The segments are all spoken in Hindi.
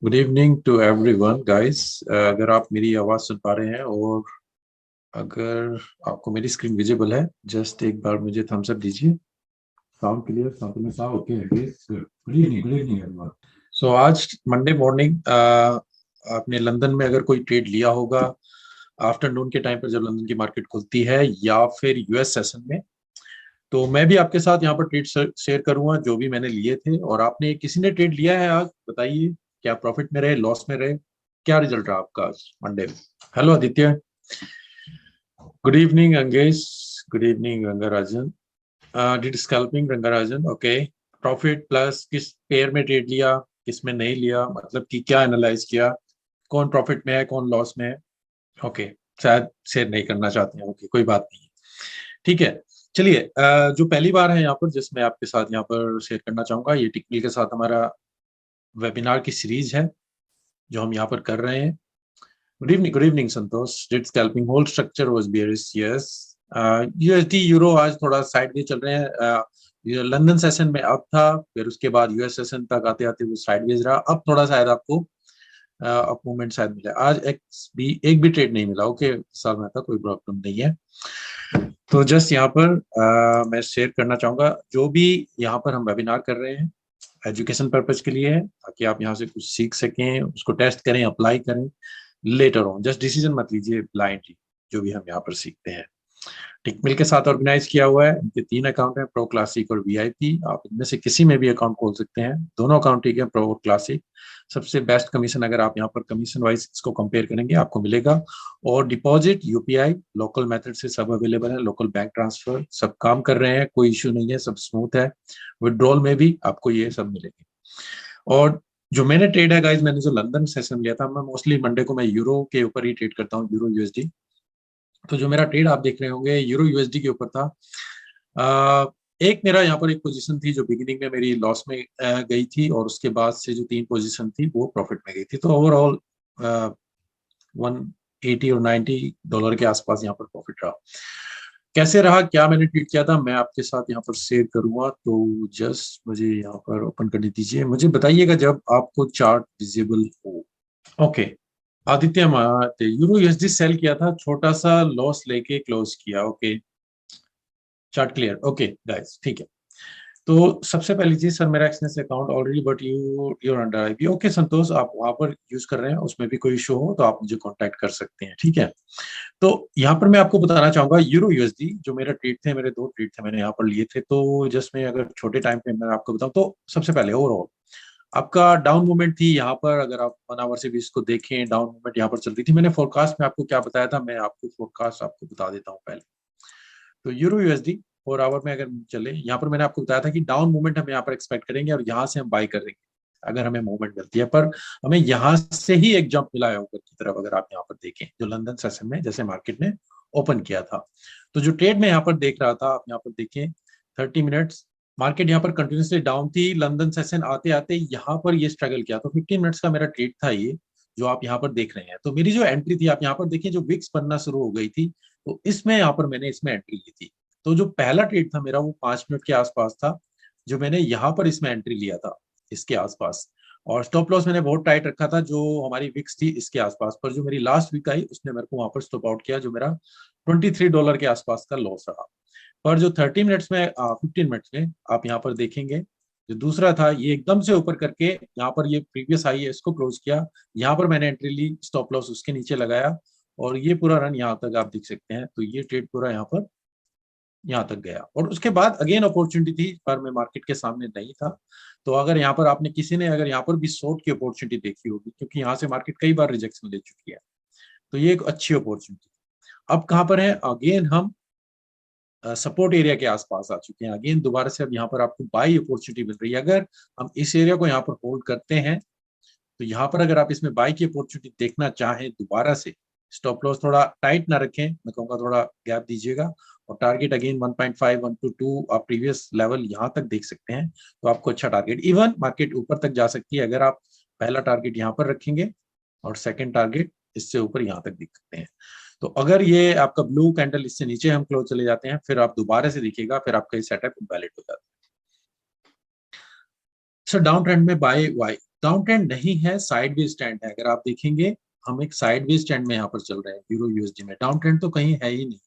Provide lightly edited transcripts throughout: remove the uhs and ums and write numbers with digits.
Good evening to everyone guys. अगर आप मेरी आवाज़ सुन पा रहे हैं और अगर आपको मेरी स्क्रीन विजिबल है, जस्ट एक बार मुझे थम्स अप दीजिए। साउंड क्लियर, साउंड साफ ओके है। Good evening, good evening everyone. So आज मंडे मॉर्निंग, आपने लंदन में अगर कोई ट्रेड लिया होगा आफ्टरनून के टाइम पर जब लंदन की मार्केट खुलती है, या फिर यूएस सेशन में, तो मैं भी आपके साथ यहाँ पर ट्रेड शेयर करूंगा जो भी मैंने लिए थे। और आपने किसी ने ट्रेड लिया है आज, बताइए क्या प्रॉफिट में रहे, लॉस में रहे, क्या रिजल्ट रहा आपका आज मंडे में। Hello Aditya, good evening Angesh, good evening Rangarajan. Did scalping Rangarajan, okay. Profit plus किस पेयर में ट्रेड लिया, किस में नहीं लिया, मतलब कि क्या एनालाइज किया, कौन प्रॉफिट में है कौन लॉस में है। ओके, शायद शेयर नहीं करना चाहते हैं, ओके कोई बात नहीं, ठीक है। चलिए, जो पहली बार है यहाँ पर जिसमें आपके साथ यहाँ पर शेयर करना चाहूंगा, ये टिकनी के साथ हमारा वेबिनार की सीरीज है जो हम यहाँ पर कर रहे हैं। Good evening Santosh. Did scalping, whole structure was bearish, yes. USD euro आज थोड़ा साइड में चल रहे हैं। लंदन सेशन में अप था, फिर उसके बाद यूएस सेशन तक आते आते वो साइडवेज रहा। अब थोड़ा शायद आपको अप मूवमेंट शायद मिला। आज एक भी ट्रेड नहीं मिला, ओके। साल में था, कोई प्रॉब्लम नहीं है। तो जस्ट यहाँ पर मैं शेयर करना चाहूंगा, जो भी यहाँ पर हम वेबिनार कर रहे हैं एजुकेशन पर्पज के लिए है, ताकि आप यहाँ से कुछ सीख सकें, उसको टेस्ट करें, अप्लाई करें लेटर ऑन। जस्ट डिसीजन मत लीजिए ब्लाइंडली, जो भी हम यहाँ पर सीखते हैं। टिकमिल के साथ ऑर्गेनाइज किया हुआ है। इनके 3 अकाउंट हैं, प्रो, क्लासिक और वीआईपी। आप इनमें से किसी में भी अकाउंट खोल सकते हैं, दोनों अकाउंट ठीक है, प्रो और क्लासिक। सबसे बेस्ट कमीशन अगर आप यहाँ पर कमीशन वाइज इसको कंपेयर करेंगे आपको मिलेगा। और डिपॉजिट, यूपीआई, लोकल मेथड से सब अवेलेबल है, लोकल बैंक ट्रांसफर सब काम कर रहे हैं, कोई इश्यू नहीं है, सब स्मूथ है। विड्रॉल में भी आपको ये सब मिलेंगे। और जो मैंने ट्रेड है गाइज, मैंने जो लंदन सेशन लिया था, मैं मोस्टली मंडे को मैं यूरो के ऊपर ही ट्रेड करता हूँ, यूरो यूएसडी। तो जो मेरा ट्रेड आप देख रहे होंगे यूरो यूएसडी के ऊपर था। एक मेरा यहाँ पर एक पोजीशन थी जो बिगिनिंग में मेरी लॉस में गई थी, और उसके बाद से जो 3 पोजीशन थी वो प्रॉफिट में गई थी। तो ओवरऑल 180 और $90 के आसपास यहाँ पर प्रॉफिट रहा। कैसे रहा, क्या मैंने ट्वीट किया था, मैं आपके साथ यहाँ पर शेयर करूंगा। तो जस्ट मुझे यहाँ पर ओपन करने दीजिए, मुझे बताइएगा जब आपको चार्ट विजिबल हो। Okay, Aditya Mahate euro USD sell किया था, छोटा सा लॉस लेके क्लोज किया, okay. Chart clear, okay guys, ठीक है। तो सबसे पहली चीज, सर मेरा Exness account already but your under IP, okay Santosh, आप वहां पर यूज कर रहे हैं, उसमें भी कोई इशू हो तो आप मुझे कांटेक्ट कर सकते हैं, ठीक है। तो यहाँ पर मैं आपको बताना चाहूंगा यूरो यूएसडी जो मेरा ट्रेड थे, मेरे 2 ट्रेड थे मैंने यहाँ पर लिए थे। तो जस्ट मैं अगर छोटे टाइम पे मैं आपको बताऊं, तो सबसे पहले ओवरऑल आपका डाउन मूवमेंट थी यहाँ पर। अगर आप 1 आवर से भी इसको देखें, डाउन मूवमेंट यहाँ पर चल रही थी। मैंने फोरकास्ट में आपको क्या बताया था, मैं आपको फोरकास्ट आपको बता देता हूँ पहले। तो यूरो यूएसडी 4 आवर में अगर चले, यहाँ पर मैंने आपको बताया था कि डाउन मूवमेंट हम यहाँ पर एक्सपेक्ट करेंगे और यहाँ से हम बाय करेंगे अगर हमें मूवमेंट मिलती है। पर हमें यहाँ से ही एक जंप मिला है ऊपर की तरफ, अगर आप यहाँ पर देखें जो लंदन सेशन में जैसे मार्केट ने ओपन किया था। तो जो ट्रेड में यहाँ पर देख रहा था, आप यहाँ पर देखें 30 मिनट्स, मार्केट यहाँ पर कंटिन्यूसली डाउन थी। लंदन सेशन आते आते यहाँ पर ये स्ट्रगल किया। तो 15 मिनट्स का मेरा ट्रेड था ये, जो आप यहाँ पर देख रहे हैं। तो मेरी जो एंट्री थी, आप यहाँ पर देखिए, जो विक्स बनना शुरू हो गई थी, तो इसमें यहाँ पर मैंने इसमें एंट्री ली थी। तो जो पहला ट्रेड था मेरा वो 5 मिनट के आसपास था, जो मैंने यहाँ पर इसमें एंट्री लिया था इसके आसपास। और स्टॉप लॉस मैंने बहुत टाइट रखा था, जो हमारी विक्स थी इसके आसपास। पर जो मेरी लास्ट वीक आई उसने मेरे को वहां पर स्टॉप आउट किया, जो मेरा $23 के आसपास का लॉस रहा। पर जो 30 मिनट्स में 15 मिनट्स में आप यहाँ पर देखेंगे, जो दूसरा था ये एकदम से ऊपर करके यहाँ पर ये प्रीवियस हाई है इसको क्लोज किया। यहाँ पर मैंने एंट्री ली, स्टॉप लॉस उसके नीचे लगाया, और ये पूरा रन यहाँ तक आप देख सकते हैं। तो ये ट्रेड पूरा यहाँ तक गया, और उसके बाद अगेन अपॉर्चुनिटी थी, पर मैं मार्केट के सामने नहीं था। तो अगर यहाँ पर आपने किसी ने अगर यहाँ पर भी शॉर्ट की अपॉर्चुनिटी देखी होगी, क्योंकि यहाँ से मार्केट कई बार रिजेक्शन ले चुकी है, तो ये एक अच्छी अपॉर्चुनिटी। अब कहाँ पर है, अगेन हम सपोर्ट एरिया के आसपास आ चुके हैं। अगेन दोबारा से अब यहाँ पर आपको बाई अपॉर्चुनिटी मिल रही है। अगर हम इस एरिया को यहाँ पर होल्ड करते हैं, तो यहाँ पर अगर आप इसमें बाई की अपॉर्चुनिटी देखना चाहें दोबारा से, स्टॉप लॉस थोड़ा टाइट ना रखें, मैं कहूँगा थोड़ा गैप दीजिएगा। और टारगेट अगेन 1.5 1 to 2 आप प्रीवियस लेवल यहाँ तक देख सकते हैं। तो आपको अच्छा टारगेट, इवन मार्केट ऊपर तक जा सकती है अगर आप पहला टारगेट यहाँ पर रखेंगे और सेकेंड टारगेट इससे ऊपर यहाँ तक देख सकते हैं। तो अगर ये आपका ब्लू कैंडल इससे नीचे हम क्लोज चले जाते हैं, फिर आप दोबारा से देखिएगा, फिर आपका ये सेटअप इनवैलिड हो जाता है। सर डाउन ट्रेंड में बाय वाई डाउन ट्रेंड नहीं है, साइडवेज ट्रेंड है। अगर आप देखेंगे हम एक साइडवेज ट्रेंड में यहाँ पर चल रहे हैं यूरो यूएसडी में, डाउन ट्रेंड तो कहीं है ही नहीं।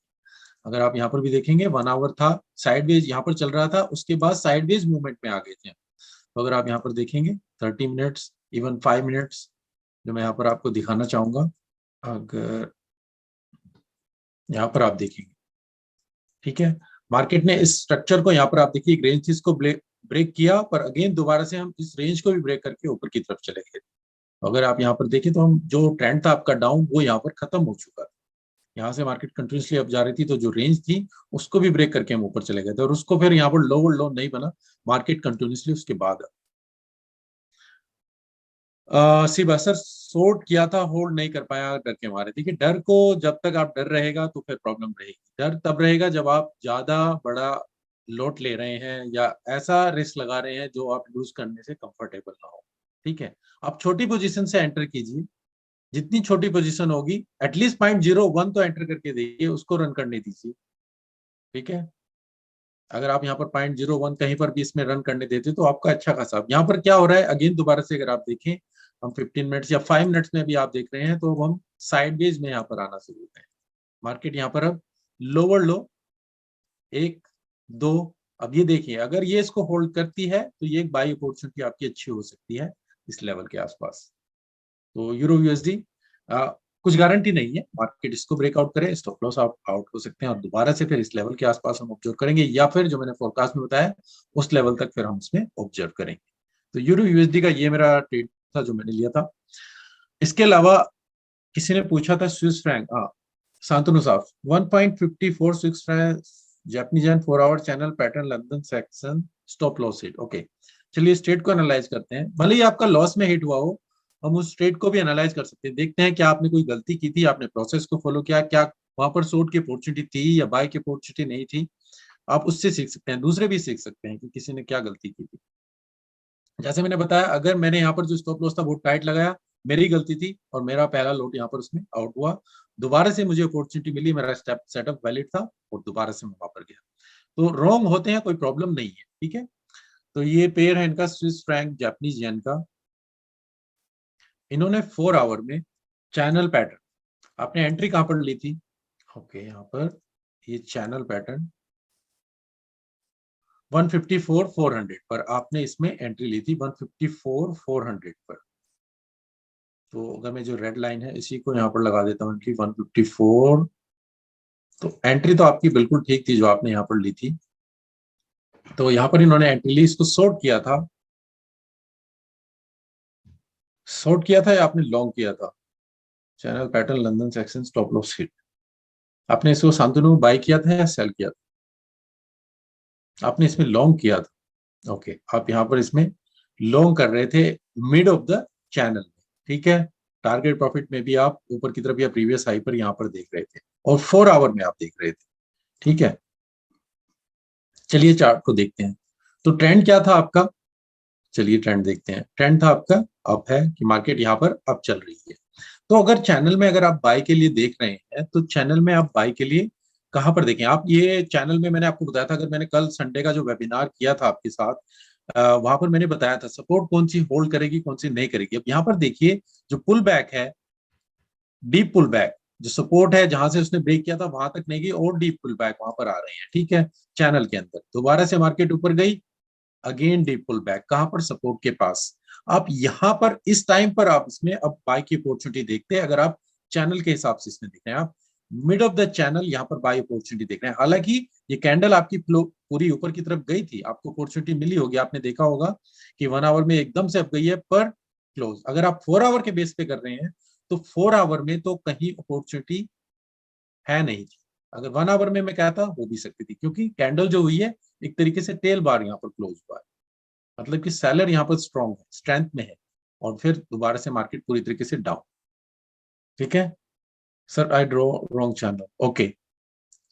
अगर आप यहाँ पर भी देखेंगे 1 आवर था, साइडवेज यहाँ पर चल रहा था, उसके बाद साइडवेज मूवमेंट में आ गए थे। तो अगर आप यहाँ पर देखेंगे 30 मिनट्स, इवन 5 मिनट्स, जो मैं यहाँ पर आपको दिखाना चाहूंगा, अगर यहाँ पर आप देखेंगे, ठीक है, मार्केट ने इस स्ट्रक्चर को यहाँ पर आप देखिए, एक रेंज थी, इसको ब्रेक किया, पर अगेन दोबारा से हम इस रेंज को भी ब्रेक करके ऊपर की तरफ चले गए। तो अगर आप यहाँ पर देखें तो हम जो ट्रेंड था आपका डाउन, वो यहाँ पर खत्म हो चुका है। यहाँ से मार्केट कंटिन्यूसली अप जा रही थी, तो जो रेंज थी उसको भी ब्रेक करके हम ऊपर चले गए थे, और उसको फिर यहाँ पर लोअर लो नहीं बना, मार्केट कंटिन्यूसली उसके बाद सिर्फ असर शॉर्ट किया था, होल्ड नहीं कर पाया डर के मारे। देखिए डर को, जब तक आप डर रहेगा तो फिर प्रॉब्लम रहेगी। डर तब रहेगा जब आप ज्यादा बड़ा लोट ले रहे हैं या ऐसा रिस्क लगा रहे हैं जो आप लूज करने से कंफर्टेबल ना हो। ठीक है, आप छोटी पोजीशन से एंटर कीजिए, जितनी छोटी पोजीशन होगी एटलीस्ट 0.01 तो एंटर करके देखिए, उसको रन करने दीजिए। ठीक है, अगर आप यहाँ पर 0.01 कहीं पर भी इसमें रन करने देते तो आपका अच्छा खासा। यहाँ पर क्या हो रहा है, अगेन दोबारा से अगर आप देखें, हम 15 मिनट्स या 5 मिनट्स में भी आप देख रहे हैं, तो हम साइडवेज में यहाँ पर आना शुरू होते हैं। मार्केट यहाँ पर अब लोअर लो 1 2, अब ये देखिए, अगर ये इसको होल्ड करती है तो ये एक बाई अपॉर्चुनिटी आपकी अच्छी हो सकती है इस लेवल के आसपास। तो यूरो यूएसडी कुछ गारंटी नहीं है, मार्केट इसको ब्रेकआउट करे, स्टॉप लॉस आप आउट हो सकते हैं, और दोबारा से फिर इस लेवल के आसपास हम ऑब्जर्व करेंगे, या फिर जो मैंने फोरकास्ट में बताया उस लेवल तक फिर हम इसमें ऑब्जर्व करेंगे। तो यूरो यूएसडी का ये मेरा ट्रेड था जो मैंने लिया था। इसके अलावा किसी ने पूछा था स्विस फ्रैंक, शांतनु साहब, 1.54 Swiss franc Japanese and 4 hour channel pattern London section stop loss hit. Okay, चलिए स्ट्रेट को एनालाइज करते हैं। भले ही आपका लॉस में हिट हुआ हो, हम उस ट्रेड को भी एनालाइज कर सकते हैं, देखते हैं क्या आपने कोई गलती की थी, आपने प्रोसेस को फॉलो किया, क्या वहां पर शॉर्ट की अपॉर्चुनिटी थी या बाय की अपॉर्चुनिटी नहीं थी। आप उससे सीख सकते हैं, दूसरे भी सीख सकते हैं कि किसी ने क्या गलती की थी। जैसे मैंने बताया, अगर मैंने यहाँ पर जो स्टॉप लॉस था वो टाइट लगाया, मेरी गलती थी और मेरा पहला लोट यहाँ पर उसमें आउट हुआ, दोबारा से मुझे अपॉर्चुनिटी मिली, मेरा स्टेप सेटअप वैलिड था और दोबारा से मैं वहां पर गया। तो रॉन्ग होते हैं, कोई प्रॉब्लम नहीं है। ठीक है, तो ये पेयर है इनका स्विस फ्रैंक जापानीज येन का। इन्होंने 4 आवर में चैनल पैटर्न, आपने एंट्री कहां पर ली थी? ओके, यहाँ पर ये चैनल पैटर्न 154,400 पर आपने इसमें एंट्री ली थी, 154,400 पर। तो अगर मैं जो रेड लाइन है इसी को यहाँ पर लगा देता हूँ एंट्री 154, तो एंट्री तो आपकी बिल्कुल ठीक थी जो आपने यहाँ पर ली थी। तो यहाँ पर इन्होंने एंट्री ली, इसको शॉर्ट किया था, शॉर्ट किया था या आपने लॉन्ग किया था? Channel pattern London section stop loss hit, आपने इसको शांतनु बाय किया था या सेल किया था? आपने इसमें लॉन्ग किया था। ओके, आप यहाँ पर इसमें लॉन्ग कर रहे थे मिड ऑफ द चैनल में। ठीक है, टारगेट प्रॉफिट में भी आप ऊपर की तरफ या प्रीवियस हाई पर यहाँ पर देख रहे थे, और 4 आवर में आप देख रहे थे। ठीक है, चलिए चार्ट को देखते हैं। तो ट्रेंड क्या था आपका? चलिए ट्रेंड देखते हैं। ट्रेंड था आपका अप है, कि मार्केट यहाँ पर अप चल रही है। तो अगर चैनल में अगर आप बाय के लिए देख रहे हैं, तो चैनल में आप बाय के लिए कहां पर देखें? आप ये चैनल में मैंने आपको बताया था, अगर मैंने कल संडे का जो वेबिनार किया था आपके साथ, वहां पर मैंने बताया था सपोर्ट कौन सी होल्ड करेगी, कौन सी नहीं करेगी। अब यहाँ पर देखिए, जो पुल बैक है, डीप पुल बैक, जो सपोर्ट है जहां से उसने ब्रेक किया था वहां तक नहीं गई, और डीप पुल बैक वहां पर आ रहे हैं। ठीक है, चैनल के अंदर दोबारा से मार्केट ऊपर गई, अगेन डीप पुल बैक, कहां पर? सपोर्ट के पास। आप यहां पर इस टाइम पर आप इसमें अब बाय की अपॉर्चुनिटी देखते हैं। अगर आप चैनल के हिसाब से इसमें देख रहे हैं, आप मिड ऑफ द चैनल यहाँ पर बाय अपॉर्चुनिटी देख रहे हैं। हालांकि ये कैंडल आपकी पूरी ऊपर की तरफ गई थी, आपको अपॉर्चुनिटी मिली होगी, आपने देखा होगा कि 1 आवर में एकदम से अब गई है, पर क्लोज। अगर आप 4 आवर के बेस पे कर रहे हैं, तो 4 आवर में तो कहीं अपॉर्चुनिटी है नहीं थी। अगर 1 आवर में मैं कहता हो भी सकती थी, क्योंकि कैंडल जो हुई है एक तरीके से टेल बार यहाँ पर क्लोज हुआ है, मतलब कि सेलर यहाँ पर स्ट्रॉन्ग है, स्ट्रेंथ में है, और फिर दोबारा से मार्केट पूरी तरीके से डाउन। ठीक है sir, I draw wrong channel. Okay,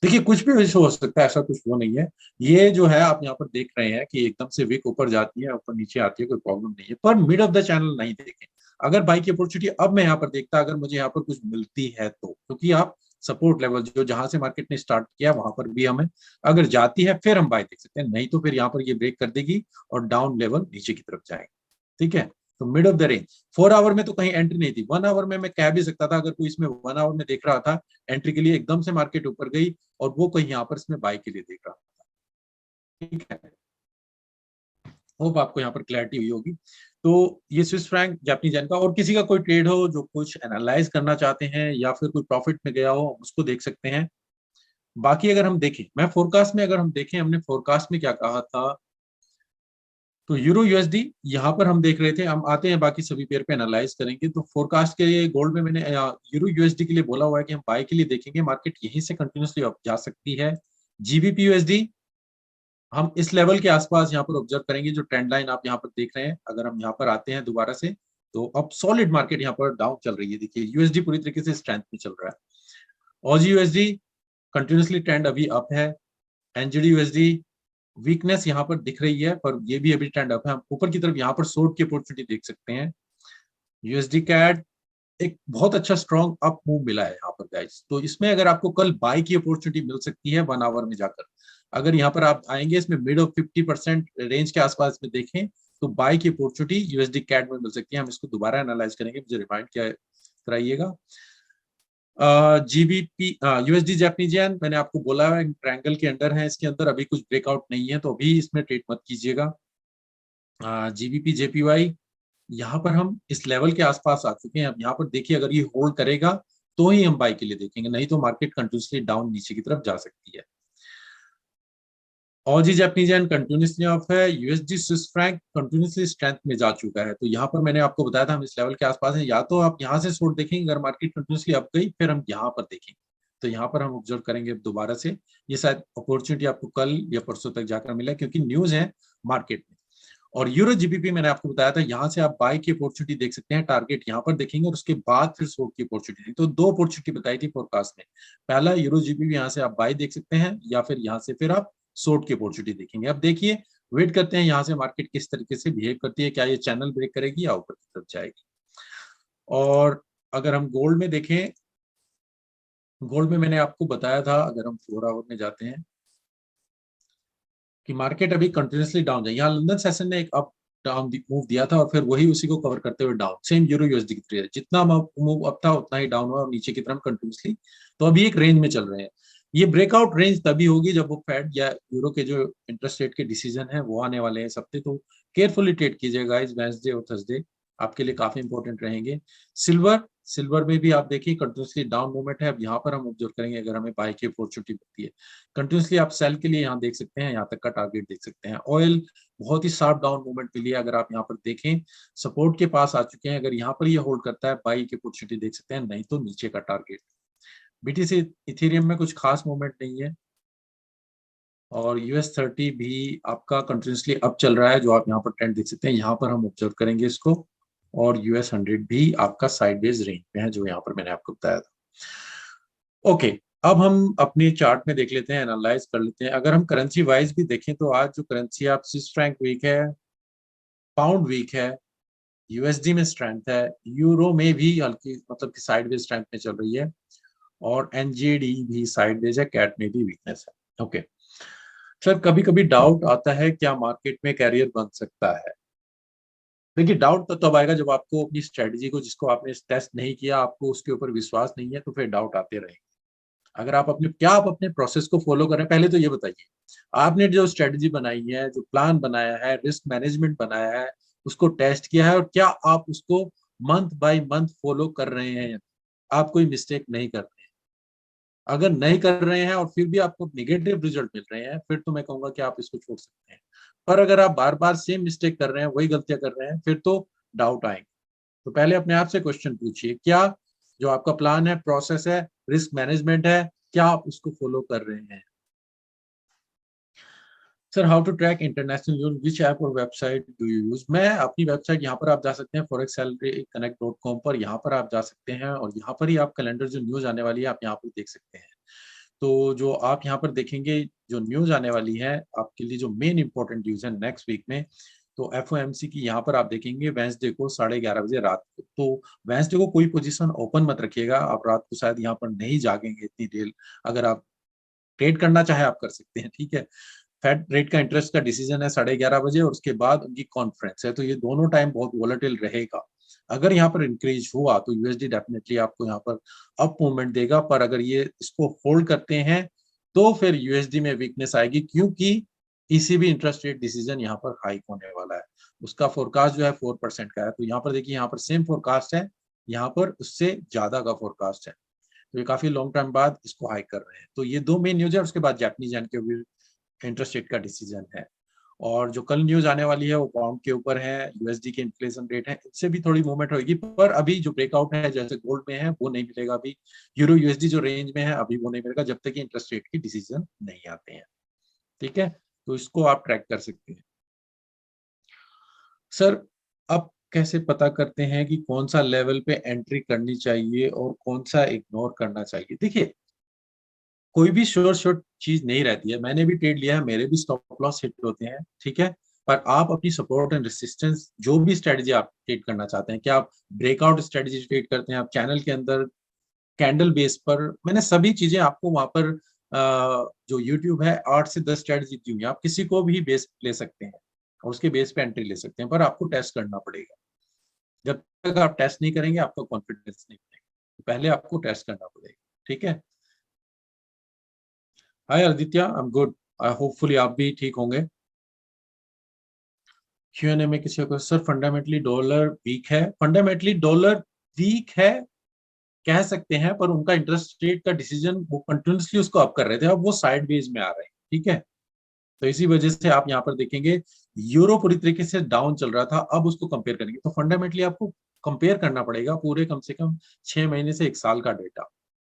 देखिए कुछ भी वजह हो सकता है, ऐसा कुछ वो नहीं है। ये जो है आप यहाँ पर देख रहे हैं कि एकदम से विक ऊपर जाती है, ऊपर नीचे आती है, कोई प्रॉब्लम नहीं है, पर मिड ऑफ द चैनल नहीं देखें। अगर बाई की अपॉर्चुनिटी अब मैं यहाँ पर देखता, अगर मुझे यहाँ पर कुछ मिलती है तो, क्योंकि आप सपोर्ट लेवल जो जहां से मार्केट ने स्टार्ट किया वहां पर भी हमें अगर जाती है फिर हम बाई देख सकते हैं, नहीं तो फिर यहाँ पर ये ब्रेक कर देगी और डाउन लेवल नीचे की तरफ जाएगी। ठीक है, तो mid of the range. 4 hour में तो कहीं एंट्री नहीं थी, 1 आवर में मैं कह भी सकता था, अगर कोई इसमें 1 आवर में देख रहा था एंट्री के लिए, एकदम से मार्केट ऊपर गई और वो कहीं यहाँ पर इसमें बाय के लिए देख रहा था। ठीक है, होप आपको यहाँ पर क्लैरिटी हुई होगी। तो ये स्विस फ्रैंक जापानीज येन का, और किसी का कोई ट्रेड हो जो कुछ एनालाइज करना चाहते हैं या फिर कोई प्रॉफिट में गया हो, उसको देख सकते हैं। बाकी अगर हम देखें, मैं फोरकास्ट में, अगर हम देखें हमने फोरकास्ट में क्या कहा था, तो यूरो यूएसडी यहाँ पर हम देख रहे थे। हम आते हैं बाकी सभी पेयर पे एनालाइज करेंगे। तो फोरकास्ट के लिए गोल्ड में मैंने यूरो यूएसडी के लिए बोला हुआ है कि हम बाय के लिए देखेंगे, मार्केट यहीं से कंटिन्यूसली अप जा सकती है। जीबीपी यूएसडी हम इस लेवल के आसपास यहाँ पर ऑब्जर्व करेंगे, जो ट्रेंड लाइन आप यहाँ पर देख रहे हैं। अगर हम यहाँ पर आते हैं दोबारा से, तो अब सॉलिड मार्केट यहाँ पर डाउन चल रही है। देखिए यूएसडी पूरी तरीके से स्ट्रेंथ में चल रहा है। ऑजी यूएसडी कंटिन्यूसली ट्रेंड अभी अप है। एनजीडी यूएसडी वीकनेस यहाँ पर दिख रही है, पर ये भी अभी ट्रेंड अप है। हम ऊपर की तरफ यहाँ पर शॉर्ट की अपॉर्चुनिटी देख सकते हैं। यूएसडी कैड एक बहुत अच्छा स्ट्रॉन्ग अप मूव मिला है यहाँ पर गाइस, तो इसमें अगर आपको कल बाय की अपॉर्चुनिटी मिल सकती है 1 आवर में जाकर। अगर यहाँ पर आप आएंगे, इसमें मिड ऑफ 50% रेंज के आसपास में देखें, तो बाय की अपॉर्चुनिटी यूएसडी कैड में मिल सकती है। हम इसको दोबारा एनालाइज करेंगे, मुझे रिमाइंड कराइएगा। जीबीपी यूएसडी जापानीज येन मैंने आपको बोला है ट्रायंगल के अंडर है, इसके अंदर अभी कुछ ब्रेकआउट नहीं है, तो अभी इसमें ट्रेड मत कीजिएगा। जीबीपी जेपीवाई यहाँ पर हम इस लेवल के आसपास आ चुके हैं। अब यहाँ पर देखिए, अगर ये होल्ड करेगा तो ही हम बाय के लिए देखेंगे, नहीं तो मार्केट कंटिन्यूसली डाउन नीचे की तरफ जा सकती है। Aussie Japanese yen continuously off है। USD Swiss franc continuously strength में जा चुका है। तो यहाँ पर मैंने आपको बताया था हम इस लेवल के आसपास हैं, या तो आप यहाँ से शॉर्ट देखेंगे, अगर मार्केट कंटिन्यूसली अप गई फिर हम यहाँ पर देखेंगे। तो यहाँ पर हम ऑब्जर्व करेंगे दोबारा से। ये शायद अपॉर्चुनिटी आपको कल या परसों तक जाकर मिला, क्योंकि न्यूज है मार्केट में। और यूरो जीबीपी मैंने आपको बताया था, यहाँ से आप बाय की अपॉर्चुनिटी देख सकते हैं, टारगेट यहाँ पर देखेंगे और उसके बाद फिर शॉर्ट की अपॉर्चुनिटी। तो 2 अपॉर्चुनिटी बताई थी फोरकास्ट में। पहला यूरो जीबीपी यहाँ से आप बाय देख सकते हैं, या फिर यहाँ से फिर आप शॉर्ट की अपॉर्चुनिटी देखेंगे। अब देखिए, वेट करते हैं यहाँ से मार्केट किस तरीके से बिहेव करती है, क्या ये चैनल ब्रेक करेगी या ऊपर की तरफ जाएगी। और अगर हम गोल्ड में देखें, गोल्ड में मैंने आपको बताया था, अगर हम 4 आवर में जाते हैं, कि मार्केट अभी कंटिन्यूसली डाउन है। यहाँ लंदन सेशन ने एक अप डाउन मूव दिया था और फिर वही उसी को कवर करते हुए डाउन, सेम यूरो यूएसडी की तरह जितना मूव अप था उतना ही डाउन हुआ और नीचे की तरफ कंटिन्यूसली। तो अभी एक रेंज में चल रहे हैं। ये ब्रेकआउट रेंज तभी होगी जब वो फेड या यूरो के जो इंटरेस्ट रेट के डिसीजन है वो आने वाले हैं इस हफ्ते। तो केयरफुली ट्रेड कीजिएगा इस वेडनेसडे और थर्सडे, आपके लिए काफी इंपॉर्टेंट रहेंगे। सिल्वर, सिल्वर में भी आप देखिए कंटिन्यूसली डाउन मूवमेंट है। अब यहाँ पर हम ऑब्जर्व करेंगे, अगर हमें बाय की अपॉर्चुनिटी मिलती है कंटिन्यूसली, आप सेल के लिए यहाँ देख सकते हैं, यहाँ तक का टारगेट देख सकते हैं। ऑयल बहुत ही शार्प डाउन मूवमेंट मिली है, अगर आप यहाँ पर देखें सपोर्ट के पास आ चुके हैं। अगर यहाँ पर ये होल्ड करता है, बाई की अपॉर्चुनिटी देख सकते हैं, नहीं तो नीचे का टारगेट। बीटीसी इथेरियम में कुछ खास मूवमेंट नहीं है। और US30 भी आपका कंटिन्यूसली अप चल रहा है, जो आप यहाँ पर ट्रेंड देख सकते हैं, यहाँ पर हम ऑब्जर्व करेंगे इसको। और US100 भी आपका साइडवेज रेंज में है, जो यहाँ पर मैंने आपको बताया था। ओके, अब हम अपने चार्ट में देख लेते हैं, एनालाइज कर लेते हैं। अगर हम करेंसी वाइज भी देखें, तो आज जो करेंसी आप स्विस फ्रैंक वीक है, पाउंड वीक है, यूएसडी में स्ट्रेंथ है, यूरो में भी हल्की मतलब कि साइडवेज स्ट्रेंथ में चल रही है, और एनजेडी भी साइडवेज है, कैट में भी वीकनेस है। ओके सर, कभी कभी डाउट आता है क्या मार्केट में कैरियर बन सकता है। देखिए, डाउट तो तब आएगा जब आपको अपनी स्ट्रेटजी को, जिसको आपने टेस्ट नहीं किया, आपको उसके ऊपर विश्वास नहीं है, तो फिर डाउट आते रहेंगे। अगर आप अपने प्रोसेस को फॉलो कर रहे हैं, पहले तो ये बताइए आपने जो स्ट्रेटजी बनाई है, जो प्लान बनाया है, रिस्क मैनेजमेंट बनाया है, उसको टेस्ट किया है, और क्या आप उसको मंथ बाय मंथ फॉलो कर रहे हैं, आप कोई मिस्टेक नहीं कर रहे हैं। अगर नहीं कर रहे हैं और फिर भी आपको नेगेटिव रिजल्ट मिल रहे हैं, फिर तो मैं कहूंगा कि आप इसको छोड़ सकते हैं। पर अगर आप बार बार सेम मिस्टेक कर रहे हैं, वही गलतियां कर रहे हैं, फिर तो डाउट आएंगे। तो पहले अपने आप से क्वेश्चन पूछिए, क्या जो आपका प्लान है, प्रोसेस है, रिस्क मैनेजमेंट है, क्या आप उसको फॉलो कर रहे हैं। Sir, how to track international news, which app और वेबसाइट डू यू यूज। मैं अपनी वेबसाइट, यहाँ पर आप जा सकते हैं forex-salary-connect.com पर, यहाँ पर आप जा सकते हैं और यहाँ पर ही आप कैलेंडर जो न्यूज आने वाली है आप यहाँ पर देख सकते हैं। तो जो आप यहाँ पर देखेंगे, जो न्यूज आने वाली है आपके लिए, जो मेन इंपॉर्टेंट न्यूज है नेक्स्ट वीक में, तो एफओएमसी की यहाँ पर आप देखेंगे वेंसडे को 11:30 बजे रात को। तो वेंसडे को कोई पोजीशन ओपन मत रखिएगा, आप रात को शायद यहाँ पर नहीं जागेंगे इतनी देर। अगर आप ट्रेड करना चाहे आप कर सकते हैं, ठीक है। फेड रेट का इंटरेस्ट का डिसीजन है 11:30 बजे और उसके बाद उनकी कॉन्फ्रेंस है, तो ये दोनों टाइम बहुत वोलेटिल रहेगा। अगर यहाँ पर इंक्रीज हुआ तो यूएसडी डेफिनेटली आपको यहाँ पर अप मूवमेंट देगा, पर अगर ये इसको होल्ड करते हैं तो फिर यूएसडी में वीकनेस आएगी, क्योंकि ईसीबी इंटरेस्ट रेट डिसीजन यहाँ पर हाइक होने वाला है। उसका फोरकास्ट जो है 4% का है, तो यहाँ पर देखिए यहाँ पर सेम फोरकास्ट है, यहाँ पर उससे ज्यादा का फोरकास्ट है, तो ये काफी लॉन्ग टाइम बाद इसको हाइक कर रहे हैं। तो ये दो मेन न्यूज है, उसके बाद जापानीज येन के भी इंटरेस्ट रेट का डिसीजन है। और जो कल न्यूज आने वाली है वो पाउंड के ऊपर है, यूएसडी के इन्फ्लेशन रेट है, इससे भी थोड़ी मूवमेंट होगी, पर अभी जो ब्रेकआउट है जैसे गोल्ड में है वो नहीं मिलेगा अभी। यूरो यूएसडी जो रेंज में है अभी वो नहीं मिलेगा जब तक कि इंटरेस्ट रेट की डिसीजन नहीं आते हैं। ठीक है, तो इसको आप ट्रैक कर सकते हैं। सर, अब कैसे पता करते हैं कि कौन सा लेवल पे एंट्री करनी चाहिए और कौन सा इग्नोर करना चाहिए? देखिए, कोई भी श्योर शॉट चीज नहीं रहती है, मैंने भी ट्रेड लिया है, मेरे भी स्टॉप लॉस हिट होते हैं, ठीक है। पर आप अपनी सपोर्ट एंड रेसिस्टेंस जो भी स्ट्रेटजी आप ट्रेड करना चाहते हैं, क्या आप ब्रेकआउट स्ट्रेटजी ट्रेड करते हैं, आप चैनल के अंदर कैंडल बेस पर, मैंने सभी चीजें आपको वहां पर जो यूट्यूब है 8 से 10 स्ट्रेटजी दी हुई है, आप किसी को भी बेस ले सकते हैं और उसके बेस पे एंट्री ले सकते हैं, पर आपको टेस्ट करना पड़ेगा। जब तक आप टेस्ट नहीं करेंगे आपका कॉन्फिडेंस नहीं बनेगा, पहले आपको टेस्ट करना पड़ेगा। ठीक है। Hi Aditya, I am good, hopefully आप भी ठीक होंगे। क्यूएनए में किसी को, सर फंडामेंटली डॉलर वीक है, फंडामेंटली डॉलर वीक है कह सकते हैं, पर उनका इंटरेस्ट रेट का डिसीजन वो कंटिन्यूसली उसको अप कर रहे थे, अब वो साइड वेज में आ रहे हैं। ठीक है, तो इसी वजह से आप यहाँ पर देखेंगे यूरो पूरी तरीके से डाउन चल रहा था, अब उसको कंपेयर करेंगे तो फंडामेंटली आपको कंपेयर करना पड़ेगा पूरे कम से कम 6 महीने से 1 साल का डेटा,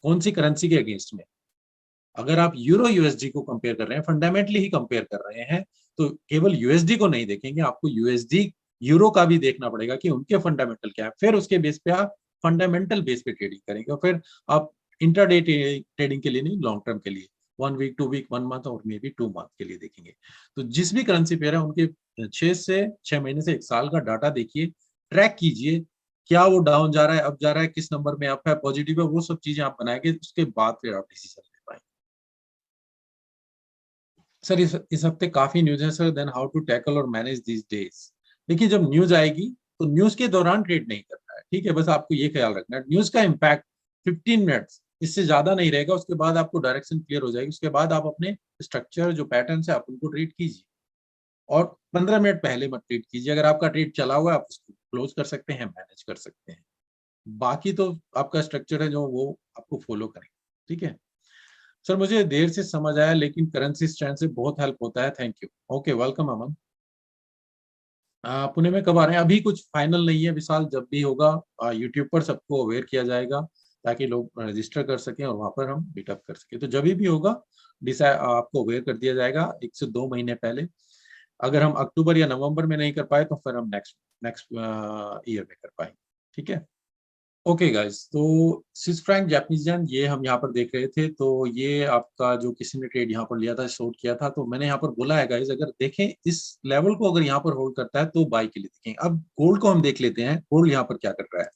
कौन सी करेंसी के अगेंस्ट में। अगर आप यूरो यूएसडी को कंपेयर कर रहे हैं, फंडामेंटली ही कंपेयर कर रहे हैं, तो केवल यूएसडी को नहीं देखेंगे, आपको यूएसडी यूरो का भी देखना पड़ेगा कि उनके फंडामेंटल क्या है, फिर उसके बेस पे आप फंडामेंटल बेस पे ट्रेडिंग करेंगे, और फिर आप इंट्राडे ट्रेडिंग के लिए नहीं, लॉन्ग टर्म के लिए 1 वीक 2 वीक 1 मंथ और मे बी 2 मंथ के लिए देखेंगे। तो जिस भी करेंसी पेयर है उनके 6 से 6 महीने से 1 साल का डाटा देखिए, ट्रैक कीजिए, क्या वो डाउन जा रहा है, अप जा रहा है, किस नंबर में अप है, पॉजिटिव है, वो सब चीजें आप बनाएंगे, उसके बाद फिर आप डिसीजन ले पाएंगे। सर इस हफ्ते काफी न्यूज है sir, then how to tackle और मैनेज दीज डेज। देखिए, जब न्यूज आएगी तो न्यूज के दौरान ट्रेड नहीं करना है, ठीक है, बस आपको ये ख्याल रखना है, न्यूज का इम्पैक्ट 15 मिनट्स, इससे ज्यादा नहीं रहेगा, उसके बाद आपको डायरेक्शन क्लियर हो जाएगी, उसके बाद आप अपने स्ट्रक्चर जो पैटर्न है आप उनको ट्रेड कीजिए, और 15 मिनट पहले मत ट्रेड कीजिए। अगर आपका ट्रेड चला हुआ है आप उसको क्लोज कर सकते हैं, मैनेज कर सकते हैं, बाकी तो आपका स्ट्रक्चर है जो वो आपको फॉलो करेंगे। ठीक है सर, मुझे देर से समझ आया लेकिन करेंसी स्ट्रेंथ से बहुत हेल्प होता है, थैंक यू। ओके, वेलकम अमन। पुणे में कब आ रहे हैं? अभी कुछ फाइनल नहीं है विशाल, जब भी होगा यूट्यूब पर सबको अवेयर किया जाएगा ताकि लोग रजिस्टर कर सकें और वहां पर हम मीटअप कर सकें, तो जब भी होगा डिसाइड आपको अवेयर कर दिया जाएगा 1 से 2 महीने पहले। अगर हम अक्टूबर या नवंबर में नहीं कर पाए तो फिर हम नेक्स्ट नेक्स्ट ईयर में कर पाएंगे। ठीक है। ओके गाइस, तो स्विस फ्रैंक जापानीज येन ये हम यहाँ पर देख रहे थे, तो ये आपका जो किसी ने ट्रेड यहाँ पर लिया था, शॉर्ट किया था, तो मैंने यहाँ पर बोला है गाइस, अगर देखें इस लेवल को अगर यहाँ पर होल्ड करता है तो बाई के लिए देखें। अब गोल्ड को हम देख लेते हैं, गोल्ड यहाँ पर क्या कर रहा है।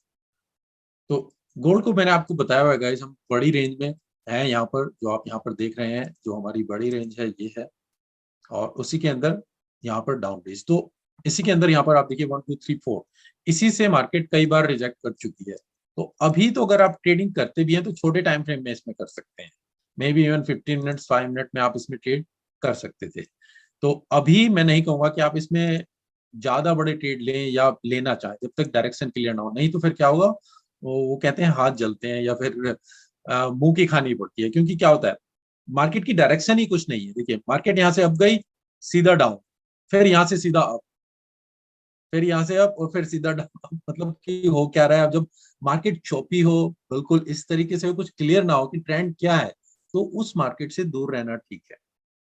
तो गोल्ड को मैंने आपको बताया हुआ है गाइस, हम बड़ी रेंज में है यहाँ पर, जो आप यहाँ पर देख रहे हैं, जो हमारी बड़ी रेंज है ये है, और उसी के अंदर यहाँ पर डाउन रेंज, तो इसी के अंदर यहाँ पर आप देखिए 1 2 3 4, इसी से मार्केट कई बार रिजेक्ट कर चुकी है। तो अभी तो अगर आप ट्रेडिंग करते भी हैं तो छोटे टाइम फ्रेम में इसमें कर सकते हैं, may be even 15 minutes 5 minute में आप इसमें ट्रेड कर सकते थे। तो अभी मैं नहीं कहूंगा कि आप इसमें ज्यादा बड़े ट्रेड लें या लेना चाहें जब तक डायरेक्शन क्लियर ना हो, नहीं तो फिर क्या होगा, वो कहते हैं हाथ जलते हैं या फिर मुंह की खानी पड़ती है, क्योंकि क्या होता है, मार्केट की डायरेक्शन ही कुछ नहीं है। देखिए, मार्केट यहाँ से अप गई, सीधा डाउन, फिर यहाँ से सीधा अप, फिर यहाँ से अप और फिर सीधा डाउन मतलब कि हो क्या रहा है। अब जब मार्केट चौपी हो, बिल्कुल इस तरीके से कुछ क्लियर ना हो कि ट्रेंड क्या है, तो उस मार्केट से दूर रहना ठीक है।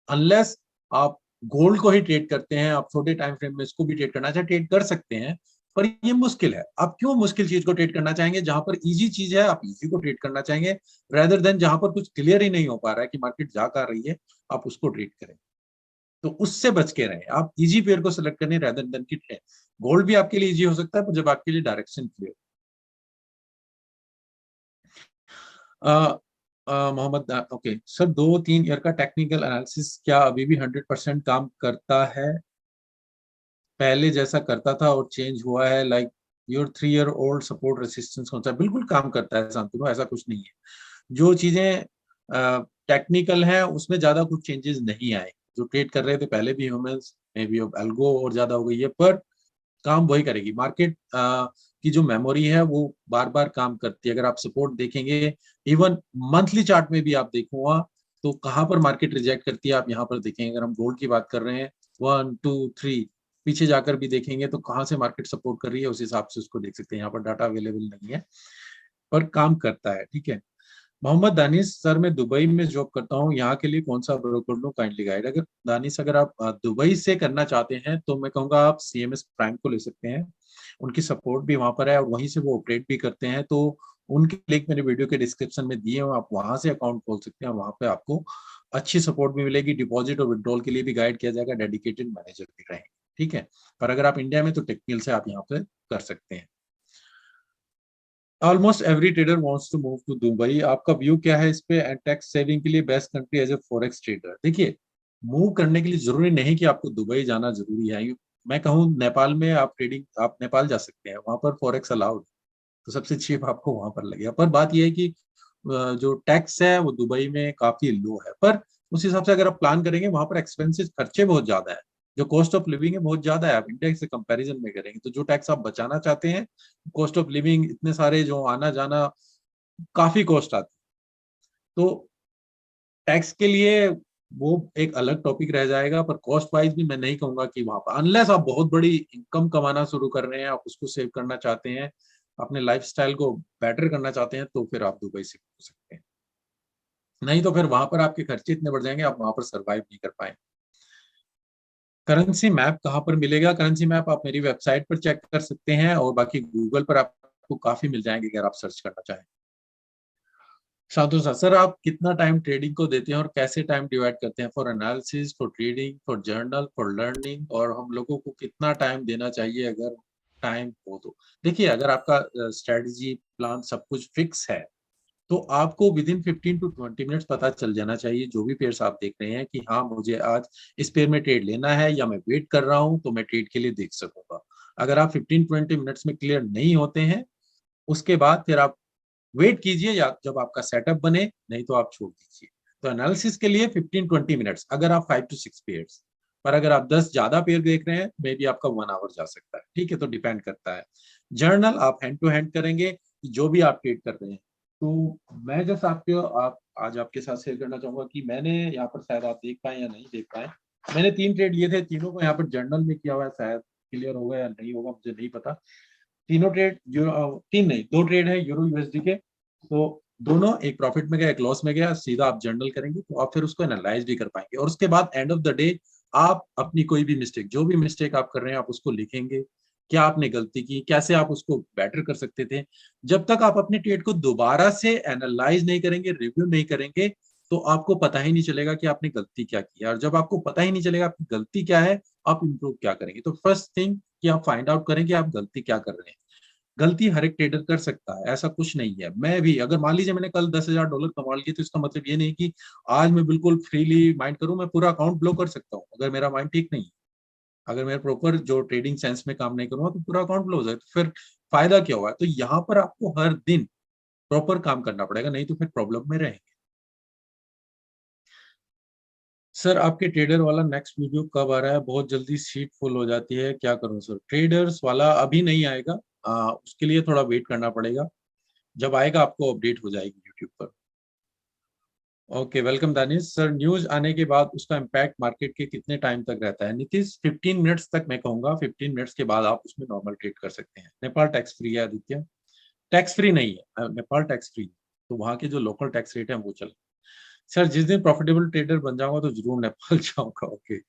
अनलेस आप गोल्ड को ही ट्रेड करते हैं, आप छोटे टाइम फ्रेम में इसको भी ट्रेड करना चाहे ट्रेड कर सकते हैं, पर ये मुश्किल है। आप क्यों मुश्किल चीज को ट्रेड करना चाहेंगे, जहां पर इजी चीज है आप इजी को ट्रेड करना चाहेंगे, रेदर देन जहां पर कुछ क्लियर ही नहीं हो पा रहा है कि मार्केट जा कर रही है, आप उसको ट्रेड करें। तो उससे बच के रहें, आप इजी पेयर को सिलेक्ट करें रेदर देन की ट्रेड। गोल्ड भी आपके लिए इजी हो सकता है, पर जब आपके लिए direction clear. Mohammed, okay sir, 2-3 year का टेक्निकल एनालिसिस क्या अभी भी 100% काम करता है, पहले जैसा करता था और चेंज हुआ है, like your 3 year old support resistance कौन सा? बिल्कुल काम करता है शांतनु, ऐसा कुछ नहीं है। जो चीजें टेक्निकल है उसमें ज्यादा कुछ चेंजेस नहीं आए। जो ट्रेड कर रहे थे पहले भी ह्यूमंस, मे बी अब एल्गो और ज्यादा हो गई है, पर काम वही करेगी। मार्केट की जो मेमोरी है वो बार बार काम करती है। अगर आप सपोर्ट देखेंगे, इवन मंथली चार्ट में भी आप देखूंगा तो कहाँ पर मार्केट रिजेक्ट करती है आप यहाँ पर देखेंगे। अगर हम गोल्ड की बात कर रहे हैं, 1 2 3 पीछे जाकर भी देखेंगे तो कहाँ से मार्केट सपोर्ट कर रही है, उस हिसाब से उसको देख सकते हैं। यहाँ पर डाटा अवेलेबल नहीं है, पर काम करता है। ठीक है। मोहम्मद दानिश सर, मैं दुबई में जॉब करता हूँ, यहाँ के लिए कौन सा ब्रोकर लूँ, काइंडली गाइड। अगर दानिश, अगर आप दुबई से करना चाहते हैं तो मैं कहूँगा आप CMS प्राइम को ले सकते हैं। उनकी सपोर्ट भी वहां पर है और वहीं से वो ऑपरेट भी करते हैं। तो उनके लिंक मैंने वीडियो के डिस्क्रिप्शन में दिए हैं, आप वहां से अकाउंट खोल सकते हैं। वहां पे आपको अच्छी सपोर्ट भी मिलेगी, डिपॉजिट और विड्रॉल के लिए भी गाइड किया जाएगा, डेडिकेटेड मैनेजर भी रहेंगे। ठीक है। पर अगर आप इंडिया में तो टेक्निकल से आप यहाँ पे कर सकते हैं। Almost every trader wants to move to Dubai, आपका व्यू क्या है इस पे? एंड टैक्स सेविंग के लिए best country as a forex trader. देखिए, मूव करने के लिए जरूरी नहीं कि आपको दुबई जाना जरूरी है। मैं कहूँ नेपाल में आप ट्रेडिंग, आप नेपाल जा सकते हैं, वहां पर फॉरेक्स अलाउड, तो सबसे चीप आपको वहां पर लगेगा। पर बात यह है कि जो टैक्स है वो दुबई में काफी लो है। पर उस हिसाब से अगर आप प्लान करेंगे, वहां पर एक्सपेंसेस, खर्चे बहुत ज्यादा है। जो कॉस्ट ऑफ लिविंग है बहुत ज्यादा है। आप इंडिया से कंपैरिजन में करेंगे तो जो टैक्स आप बचाना चाहते हैं, कॉस्ट ऑफ लिविंग इतने सारे जो आना जाना, काफी कॉस्ट आती है। तो टैक्स के लिए वो एक अलग टॉपिक रह जाएगा। पर कॉस्ट वाइज भी मैं नहीं कहूंगा कि वहां पर, अनलेस आप बहुत बड़ी इनकम कमाना शुरू कर रहे हैं, आप उसको सेव करना चाहते हैं, अपने लाइफस्टाइल को बेटर करना चाहते हैं, तो फिर आप दुबई से हो सकते हैं। नहीं तो फिर वहां पर आपके खर्चे इतने बढ़ जाएंगे, आप वहां पर सरवाइव नहीं कर पाएंगे। करेंसी मैप कहाँ पर मिलेगा? करेंसी मैप आप मेरी वेबसाइट पर चेक कर सकते हैं, और बाकी गूगल पर आपको काफी मिल जाएंगे अगर आप सर्च करना चाहें। साधु सा सर, आप कितना टाइम ट्रेडिंग को देते हैं और कैसे टाइम डिवाइड करते हैं? For analysis, for trading, for journal, for learning, और हम लोगों को कितना टाइम देना चाहिए अगर टाइम हो तो? देखिए, अगर आपका स्ट्रेटजी प्लान सब कुछ फिक्स है तो आपको विद इन 15 to 20 मिनट्स पता चल जाना चाहिए, जो भी पेयर्स आप देख रहे हैं, कि हाँ मुझे आज इस पेयर में ट्रेड लेना है या मैं वेट कर रहा हूं तो मैं ट्रेड के लिए देख सकूंगा। अगर आप 15-20 मिनट्स में क्लियर नहीं होते हैं, उसके बाद फिर आप वेट कीजिए या जब आपका सेटअप बने, नहीं तो आप छोड़ दीजिए। तो एनालिसिस के लिए 15-20 मिनट्स, अगर आप 5 to 6 पेयर्स। पर अगर आप 10 ज्यादा पेयर देख रहे हैं, मे बी आपका 1 आवर जा सकता है। ठीक है, तो डिपेंड करता है। जर्नल आप हैंड टू हैंड करेंगे जो भी आप ट्रेड कर रहे हैं। तो मैं जैसे आपके आप आज आपके साथ शेयर करना चाहूंगा कि मैंने यहाँ पर, शायद आप देख पाए या नहीं देख पाए, मैंने 3 ट्रेड लिए थे, तीनों को यहाँ पर जर्नल में किया हुआ है। शायद क्लियर होगा या नहीं होगा, मुझे नहीं पता। तीनों ट्रेड तीन नहीं, 2 ट्रेड है यूरो यूएसडी के। तो दोनों, एक प्रॉफिट में गया एक लॉस में गया। सीधा आप जर्नल करेंगे तो आप फिर उसको एनालाइज भी कर पाएंगे, और उसके बाद एंड ऑफ द डे आप अपनी कोई भी मिस्टेक, जो भी मिस्टेक आप कर रहे हैं, आप उसको लिखेंगे। क्या आपने गलती की, कैसे आप उसको बेटर कर सकते थे। जब तक आप अपने ट्रेड को दोबारा से एनालाइज नहीं करेंगे, रिव्यू नहीं करेंगे, तो आपको पता ही नहीं चलेगा कि आपने गलती क्या की है। और जब आपको पता ही नहीं चलेगा आपकी गलती क्या है, आप इंप्रूव क्या करेंगे। तो फर्स्ट थिंग कि आप फाइंड आउट करें कि आप गलती क्या कर रहे हैं। गलती हर एक ट्रेडर कर सकता है, ऐसा कुछ नहीं है। मैं भी, अगर मान लीजिए मैंने कल $10,000 कमा लिए, तो इसका मतलब ये नहीं कि आज मैं बिल्कुल फ्रीली माइंड करूं। मैं पूरा अकाउंट ब्लॉक कर सकता हूं अगर मेरा माइंड ठीक नहीं है। अगर मैं प्रॉपर जो ट्रेडिंग सेंस में काम नहीं करूंगा तो पूरा अकाउंट ब्लॉक हो जाए, तो फिर फायदा क्या हुआ? तो यहाँ पर आपको हर दिन प्रॉपर काम करना पड़ेगा, नहीं तो फिर प्रॉब्लम में रहेंगे। सर, आपके ट्रेडर वाला नेक्स्ट वीडियो कब आ रहा है? बहुत जल्दी सीट फुल हो जाती है, क्या करूं सर? ट्रेडर्स वाला अभी नहीं आएगा, उसके लिए थोड़ा वेट करना पड़ेगा। जब आएगा आपको अपडेट हो जाएगी यूट्यूब पर। Okay, welcome Danish sir. News आने के बाद उसका इम्पैक्ट मार्केट के कितने टाइम तक रहता है? नीतीश, 15 मिनट्स तक मैं कहूंगा। 15 मिनट्स के बाद आप उसमें नॉर्मल ट्रेड कर सकते हैं। नेपाल टैक्स फ्री है आदित्य। टैक्स फ्री नहीं है, नेपाल टैक्स फ्री है। तो वहाँ के जो लोकल टैक्स रेट है वो चल। सर, जिस दिन प्रॉफिटेबल ट्रेडर बन जाऊंगा तो जरूर नेपाल जाऊंगा। Okay.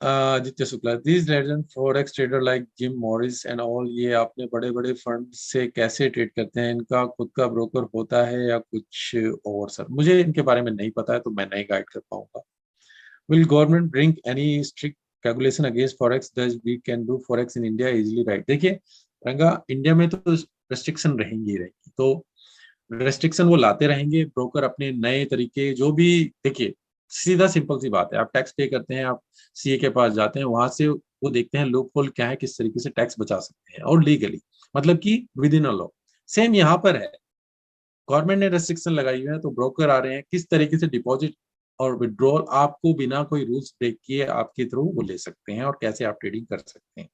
Aditya Shukla, these legend forex trader like gym Morris and all, ये आपने बड़े बड़े फंड से कैसे ट्रेड करते हैं? इनका खुद का ब्रोकर होता है या कुछ और? सर, मुझे इनके बारे में नहीं पता है, तो मैं नहीं गाइड कर पाऊंगा। Will government bring any strict regulation against forex that we can do forex in India easily? Right, देखिए रंगा, इंडिया में तो रेस्ट्रिक्शन रहेंगी ही रहेंगी। तो रेस्ट्रिक्शन वो लाते रहेंगे, ब्रोकर अपने नए तरीके जो भी, देखिए सीधा सिंपल सी बात है, आप टैक्स पे करते हैं, आप सीए के पास जाते हैं, वहां से वो देखते हैं लूप होल क्या है, किस तरीके से टैक्स बचा सकते हैं और लीगली, मतलब कि with in a law. Same यहाँ पर है, गवर्नमेंट ने रेस्ट्रिक्शन लगाई हुई है, तो ब्रोकर आ रहे हैं किस तरीके से डिपॉजिट और विड्रॉल आपको बिना कोई रूल्स ब्रेक किए आपके थ्रू वो ले सकते हैं और कैसे आप ट्रेडिंग कर सकते हैं।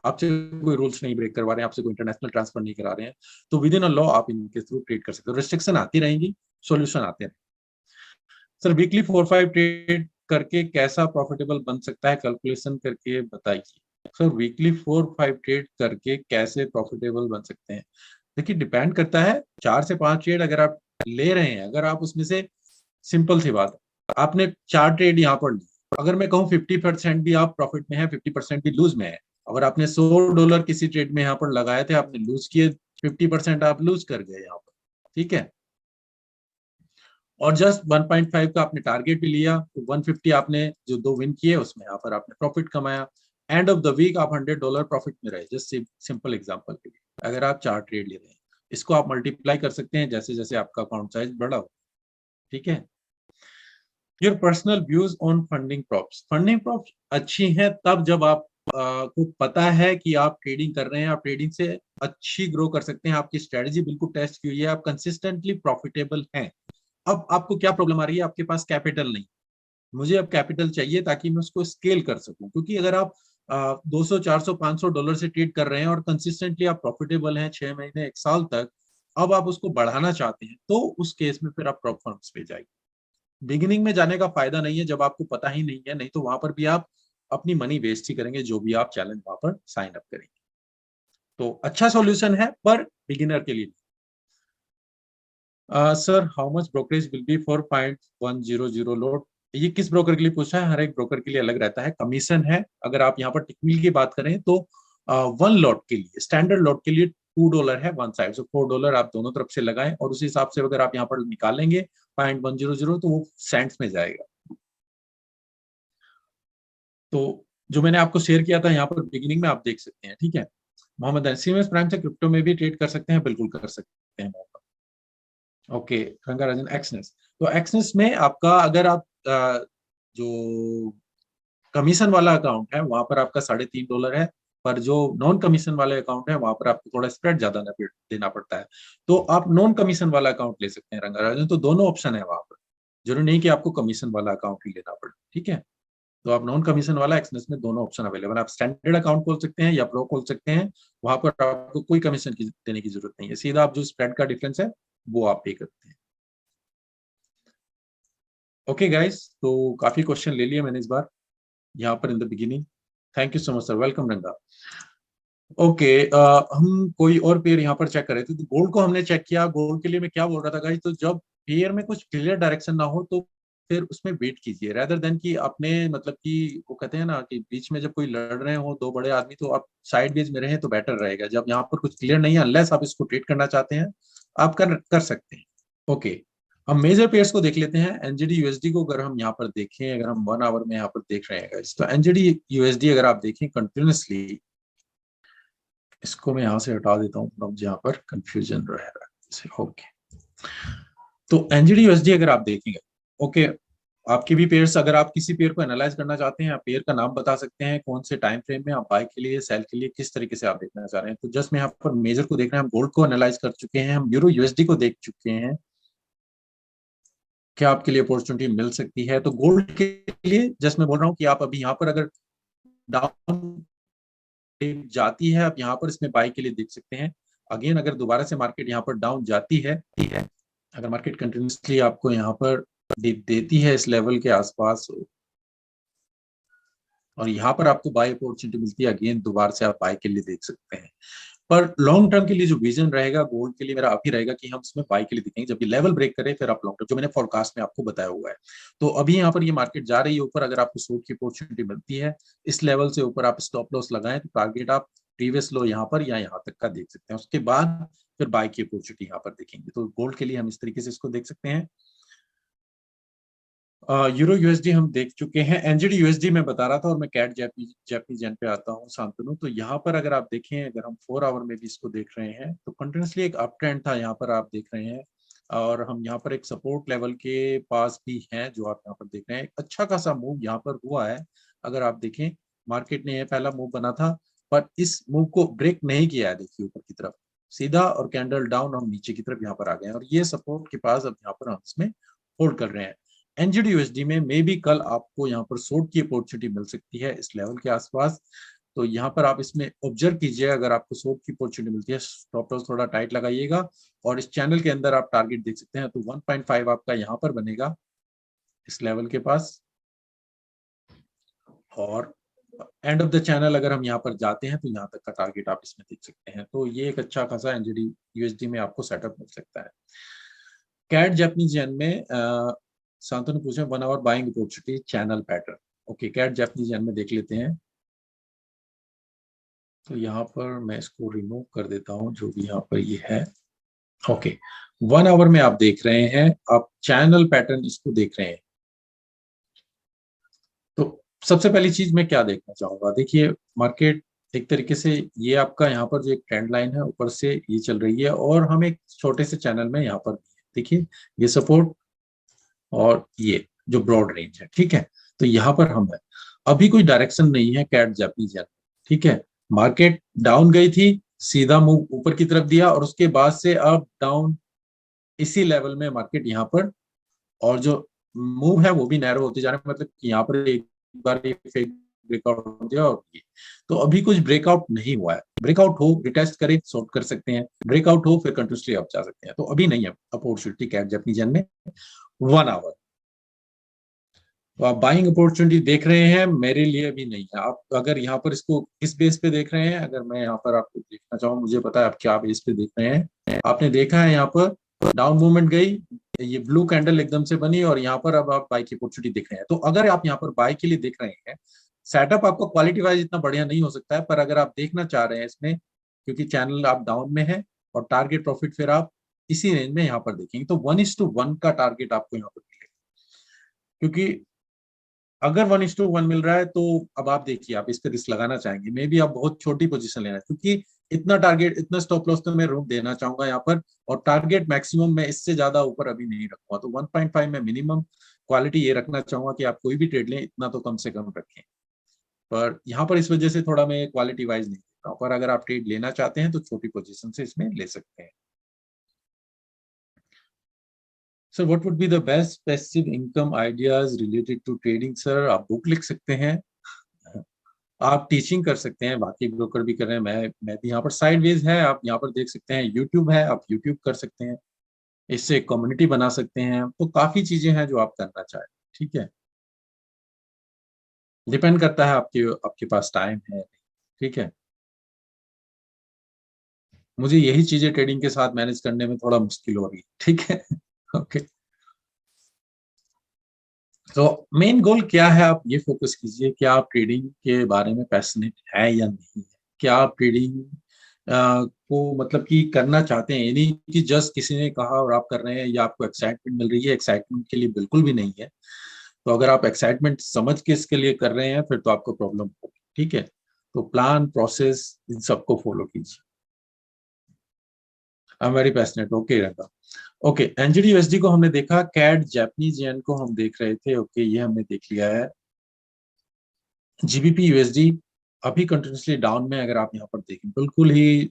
आपसे कोई रूल्स नहीं ब्रेक करवा रहे हैं, आपसे कोई इंटरनेशनल ट्रांसफर नहीं करा रहे हैं, तो विद इन अ लॉ आप इनके थ्रू ट्रेड कर सकते हो। रिस्ट्रिक्शन आती रहेंगी, सॉल्यूशन आते रहेंगे। सर वीकली 4-5 ट्रेड करके कैसा प्रॉफिटेबल बन सकता है, कैलकुलेशन करके बताइए। सर वीकली 4-5 ट्रेड करके कैसे प्रॉफिटेबल बन सकते हैं, देखिए डिपेंड करता है, 4 से 5 ट्रेड अगर आप ले रहे हैं, अगर आप उसमें से, सिंपल सी बात, आपने 4 ट्रेड यहाँ पर ली, अगर मैं कहूँ 50% भी आप प्रॉफिट में है, 50% भी लूज में है, अगर आपने $100 किसी ट्रेड में यहाँ पर लगाए थे, आपने लूज किए, 50% आप लूज कर गए यहाँ पर, ठीक है, और जस्ट 1.5 का आपने टारगेट भी लिया, तो 150 आपने जो 2 विन किए उसमें यहाँ पर आपने प्रॉफिट कमाया, एंड ऑफ द वीक आप $100 प्रॉफिट में रहे, जस्ट सिंपल एग्जांपल के लिए, अगर आप 4 ट्रेड ले रहे हैं, इसको आप मल्टीप्लाई कर सकते हैं जैसे जैसे आपका अकाउंट साइज बड़ा हो, ठीक है। Your personal views on funding props, funding props अच्छी हैं तब जब आप को पता है कि आप ट्रेडिंग कर रहे हैं, आप ट्रेडिंग से अच्छी ग्रो कर सकते हैं, आपकी स्ट्रेटजी बिल्कुल टेस्ट की हुई है, आप कंसिस्टेंटली प्रॉफिटेबल हैं। अब आपको क्या प्रॉब्लम आ रही है, आपके पास कैपिटल नहीं, मुझे अब कैपिटल चाहिए ताकि मैं उसको स्केल कर सकूं, क्योंकि अगर आप 200 400 $500 से ट्रेड कर रहे हैं और कंसिस्टेंटली आप प्रॉफिटेबल हैं 6 महीने 1 साल तक, अब आप उसको बढ़ाना चाहते हैं, तो उस केस में फिर आप प्रॉप फर्म्स पे जाइए। बिगिनिंग में जाने का फायदा नहीं है जब आपको पता ही नहीं है, नहीं तो वहां पर भी आप अपनी मनी वेस्ट ही करेंगे, जो भी आप चैलेंज वहां पर साइन अप करेंगे। तो अच्छा सॉल्यूशन है पर बिगिनर के लिए। Sir how much brokerage will be for 0.100 load, ये किस ब्रोकर के लिए पूछा है, हर एक ब्रोकर के लिए अलग रहता है, कमीशन है। अगर आप यहाँ पर टिकमिल की बात करें तो 1 लॉट के लिए, स्टैंडर्ड लॉट के लिए $2 है वन साइड, सो $4 आप दोनों तरफ से लगाएं, और उसी हिसाब से अगर आप यहाँ पर निकालेंगे 0.100 तो वो सेंट्स में जाएगा। तो जो मैंने आपको शेयर किया था यहाँ पर बिगिनिंग में, आप देख सकते हैं, ठीक है। मोहम्मद सीएमएस प्राइम से क्रिप्टो में भी ट्रेड कर सकते हैं, बिल्कुल कर सकते हैं। ओके, रंगाराजन एक्सनेस, तो एक्सनेस में आपका अगर आप जो कमीशन वाला अकाउंट है वहां पर आपका $3.5 है, पर जो नॉन कमीशन वाले अकाउंट है वहां पर आपको थोड़ा स्प्रेड ज्यादा देना पड़ता है, तो आप नॉन कमीशन वाला अकाउंट ले सकते हैं रंगाराजन, तो दोनों ऑप्शन है वहां पर, जरूरी नहीं कि आपको कमीशन वाला अकाउंट ही लेना पड़े, ठीक है। तो आप नॉन कमीशन वाला एक्सनेस में दोनों ऑप्शन अवेलेबल, आप स्टैंडर्ड अकाउंट खोल सकते हैं या प्रो खोल सकते हैं, वहां पर आपको कोई कमीशन की देने की जरूरत नहीं है, सीधा आप जो स्प्रेड का डिफरेंस है वो आप पे करते हैं। ओके गाइस, तो काफी क्वेश्चन ले लिए मैंने इस बार यहाँ पर in the beginning. Thank you so much sir, welcome रंगा। ओके, हम कोई और पेयर यहाँ पर चेक कर रहे थे, तो गोल्ड को हमने चेक किया, गोल्ड के लिए मैं क्या बोल रहा था गाइस, तो जब पेयर में कुछ क्लियर डायरेक्शन ना हो तो फिर उसमें वेट कीजिए, रेदर देन कि आपने, मतलब कि वो कहते हैं ना कि बीच में जब कोई लड़ रहे हो दो बड़े आदमी, तो आप साइड वेज में रहें तो बेटर रहेगा, जब यहाँ पर कुछ क्लियर नहीं है, अनलेस आप इसको ट्रेड करना चाहते हैं, आप कर सकते हैं। ओके, हम मेजर पेयर्स को देख लेते हैं। एनजीडी यूएसडी को अगर हम यहाँ पर देखें, अगर हम 1 आवर में यहाँ पर देख रहे हैं guys, तो एनजीडी यूएसडी अगर आप देखें कंटिन्यूसली, इसको मैं यहाँ से हटा देता हूँ, अब यहाँ पर कंफ्यूजन रह रहा है। ओके, तो एनजीडी यूएसडी अगर आप देखेंगे, ओके, आपके भी पेयर्स, अगर आप किसी पेयर को एनालाइज करना चाहते हैं, आप पेयर का नाम बता सकते हैं, कौन से टाइम फ्रेम में आप बाय के लिए, सेल के लिए, किस तरीके से आप देखना चाह रहे हैं, तो जस्ट मैं यहाँ पर मेजर को देख रहे हैं, हम गोल्ड को एनालाइज कर चुके हैं, हम यूरो यूएसडी को देख चुके हैं, क्या आपके लिए अपॉर्चुनिटी मिल सकती है, तो गोल्ड के लिए जस्ट मैं बोल रहा हूँ कि आप अभी यहाँ पर अगर डाउन जाती है, आप यहाँ पर इसमें बाय के लिए देख सकते हैं। अगेन अगर दोबारा से मार्केट यहाँ पर डाउन जाती है, अगर मार्केट कंटिन्यूसली आपको यहाँ पर देती है इस लेवल के आसपास, और यहाँ पर आपको बाय अपॉर्चुनिटी मिलती है, अगेन दोबारा से आप बाय के लिए देख सकते हैं। पर लॉन्ग टर्म के लिए जो विजन रहेगा गोल्ड के लिए मेरा आप ही रहेगा कि हम इसमें बाय के लिए दिखेंगे, जब ये लेवल ब्रेक करे फिर आप लॉन्ग टर्म, जो मैंने फोरकास्ट में आपको बताया हुआ है। तो अभी यहाँ पर ये मार्केट जा रही है ऊपर, अगर आपको शॉर्ट की अपॉर्चुनिटी मिलती है इस लेवल से ऊपर, आप स्टॉप लॉस लगाएं, तो टारगेट आप प्रीवियस लो यहाँ पर या यहाँ तक का देख सकते हैं, उसके बाद फिर बाय की अपॉर्चुनिटी यहाँ पर देखेंगे। तो गोल्ड के लिए हम इस तरीके से इसको देख सकते हैं। यूरो यूएसडी हम देख चुके हैं, एनजीडी यूएसडी में बता रहा था, और मैं कैट जापानीज येन पे आता हूँ शांतनु। तो यहाँ पर अगर आप देखें, अगर हम 4 आवर में भी इसको देख रहे हैं तो कंटिन्यूसली एक अप ट्रेंड था यहाँ पर, आप देख रहे हैं। और हम यहाँ पर एक सपोर्ट लेवल के पास भी हैं जो आप यहाँ पर देख रहे हैं। एक अच्छा खासा मूव यहाँ पर हुआ है। अगर आप देखें, मार्केट ने यह पहला मूव बना था, पर इस मूव को ब्रेक नहीं किया है। देखिए ऊपर की तरफ सीधा और कैंडल डाउन, हम नीचे की तरफ यहाँ पर आ गए हैं, और ये सपोर्ट के पास अब यहाँ पर हम इसमें होल्ड कर रहे हैं। एनजीडी यूएसडी में मे बी कल आपको यहाँ पर शॉर्ट की अपॉर्चुनिटी मिल सकती है इस लेवल के आसपास। तो यहाँ पर आप इसमें ऑब्जर्व कीजिए, अगर आपको शॉर्ट की अपॉर्चुनिटी मिलती है, स्टॉप लॉस थोड़ा टाइट लगाइएगा। और इस चैनल के अंदर आप टारगेट देख सकते हैं, तो 1.5 आपका यहाँ पर बनेगा इस लेवल के पास। और एंड ऑफ द चैनल अगर हम यहाँ पर जाते हैं तो यहाँ तक का टारगेट आप इसमें देख सकते हैं। तो ये एक अच्छा खासा एनजीडी यूएसडी में आपको सेटअप मिल सकता है। कैट जापानीज येन में शांतनु पूछे 1 hour buying opportunity channel pattern. Okay, CAD Japanese yen में देख लेते हैं। तो यहाँ पर मैं इसको रिमूव कर देता हूँ, जो भी यहाँ पर ये है। ओके, 1 आवर में आप देख रहे हैं, आप चैनल पैटर्न इसको देख रहे हैं। तो सबसे पहली चीज मैं क्या देखना चाहूंगा, देखिए मार्केट एक तरीके से ये आपका यहाँ पर जो एक ट्रेंड लाइन है ऊपर से ये चल रही है, और हम एक छोटे से चैनल में यहाँ पर देखिए ये सपोर्ट और ये जो ब्रॉड रेंज है, ठीक है। तो यहाँ पर हम है, अभी कोई डायरेक्शन नहीं है कैट जापानीज येन, ठीक है। मार्केट डाउन गई थी, सीधा मूव ऊपर की तरफ दिया, और उसके बाद से अप डाउन इसी लेवल में मार्केट यहाँ पर, और जो मूव है वो भी नैरो होते जा रहे हैं, मतलब कि यहाँ पर एक बार ये फेक ब्रेकआउट हो गया, और ये तो अभी कुछ ब्रेकआउट नहीं हुआ है। ब्रेकआउट हो रिटेस्ट करें, शॉर्ट कर सकते हैं, ब्रेकआउट हो फिर कंटिन्यूसली अप जा सकते हैं। तो अभी नहीं है अपॉर्चुनिटी कैट जापानीज येन में 1 आवर। तो आप बाइंग अपॉर्चुनिटी देख रहे हैं, मेरे लिए भी नहीं है। आप अगर यहाँ पर इसको किस बेस पे देख रहे हैं, अगर मैं यहाँ पर आपको देखना चाहूँ, मुझे पता है आप क्या बेस पे देख रहे हैं। आपने देखा है यहाँ पर डाउन मूवमेंट गई, ये ब्लू कैंडल एकदम से बनी, और यहाँ पर अब आप बाई की अपॉर्चुनिटी देख रहे हैं। तो अगर आप यहाँ पर बाई के लिए देख रहे हैं, सेटअप आपका क्वालिटी वाइज इतना बढ़िया नहीं हो सकता है, पर अगर आप देखना चाह रहे हैं इसमें, क्योंकि चैनल आप डाउन में है और टारगेट प्रॉफिट फिर आप इसी रेंज में यहाँ पर देखेंगे, तो 1:1 का टारगेट आपको यहाँ पर मिलेगा। क्योंकि अगर 1:1 मिल रहा है, तो अब आप देखिए, आप इस पर रिस्क लगाना चाहेंगे, मे बी आप बहुत छोटी पोजीशन लेना है, क्योंकि इतना टारगेट, इतना स्टॉप लॉस तो मैं रूम देना चाहूंगा यहाँ पर, और टारगेट मैक्सिमम मैं इससे ज्यादा ऊपर अभी नहीं रखूंगा। तो 1.5 में मिनिमम क्वालिटी ये रखना चाहूंगा कि आप कोई भी ट्रेड लें, इतना तो कम से कम रखें। पर यहाँ पर इस वजह से थोड़ा मैं क्वालिटी वाइज नहीं देता हूँ, पर अगर आप ट्रेड लेना चाहते हैं तो छोटी पोजिशन से इसमें ले सकते हैं। Sir what would be the best passive income ideas related to trading? Sir आप बुक लिख सकते हैं, आप टीचिंग कर सकते हैं, बाकी ब्रोकर भी कर रहे हैं, मैं भी यहाँ पर साइडवेज है, आप यहाँ पर देख सकते हैं, यूट्यूब है, आप यूट्यूब कर सकते हैं, इससे कम्युनिटी बना सकते हैं। तो काफी चीजें हैं जो आप करना चाहें, ठीक है। डिपेंड करता है आपके आपके पास टाइम है, ठीक है। मुझे यही चीजें ट्रेडिंग के साथ मैनेज करने में थोड़ा मुश्किल हो रही है, ठीक है। ओके, तो मेन गोल क्या है, आप ये फोकस कीजिए कि आप ट्रेडिंग के बारे में पैशनेट है या नहीं है। क्या आप ट्रेडिंग को मतलब कि करना चाहते हैं, ये नहीं कि जस्ट किसी ने कहा और आप कर रहे हैं, या आपको एक्साइटमेंट मिल रही है। एक्साइटमेंट के लिए बिल्कुल भी नहीं है। तो अगर आप एक्साइटमेंट समझ के इसके लिए कर रहे हैं, फिर तो आपको प्रॉब्लम होगी, ठीक है। तो प्लान प्रोसेस इन सबको फॉलो कीजिए। I am very passionate, okay रहता। ओके, एनजीडी यूएसडी को हमने देखा, कैड जापानीज येन को हम देख रहे थे, ओके ये हमने देख लिया है। जीबीपी यूएसडी अभी कंटिन्यूसली डाउन में, अगर आप यहाँ पर देखें बिल्कुल ही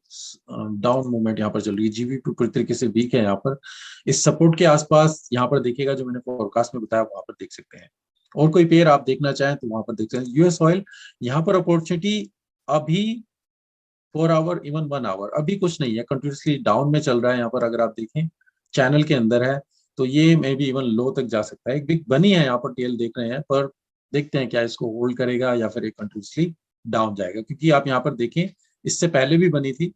डाउन मूवमेंट यहाँ पर चल रही है। जीबीपी पूरी तरीके से वीक है यहाँ पर, इस सपोर्ट के आसपास यहाँ पर देखिएगा, जो मैंने फोरकास्ट में बताया वहां पर देख सकते हैं। और कोई पेयर आप देखना चाहें तो वहां पर देख सकते हैं। यूएस ऑयल यहाँ पर अपॉर्चुनिटी अभी 4 आवर इवन 1 आवर अभी कुछ नहीं है, कंटिन्यूसली डाउन में चल रहा है। यहाँ पर अगर आप देखें चैनल के अंदर है, तो ये मे बी इवन लो तक जा सकता है। एक बिग बनी है यहाँ पर, टेल देख रहे हैं, पर देखते हैं क्या इसको होल्ड करेगा या फिर एक कंटिन्यूसली डाउन जाएगा। क्योंकि आप यहाँ पर देखें, इससे पहले भी बनी थी,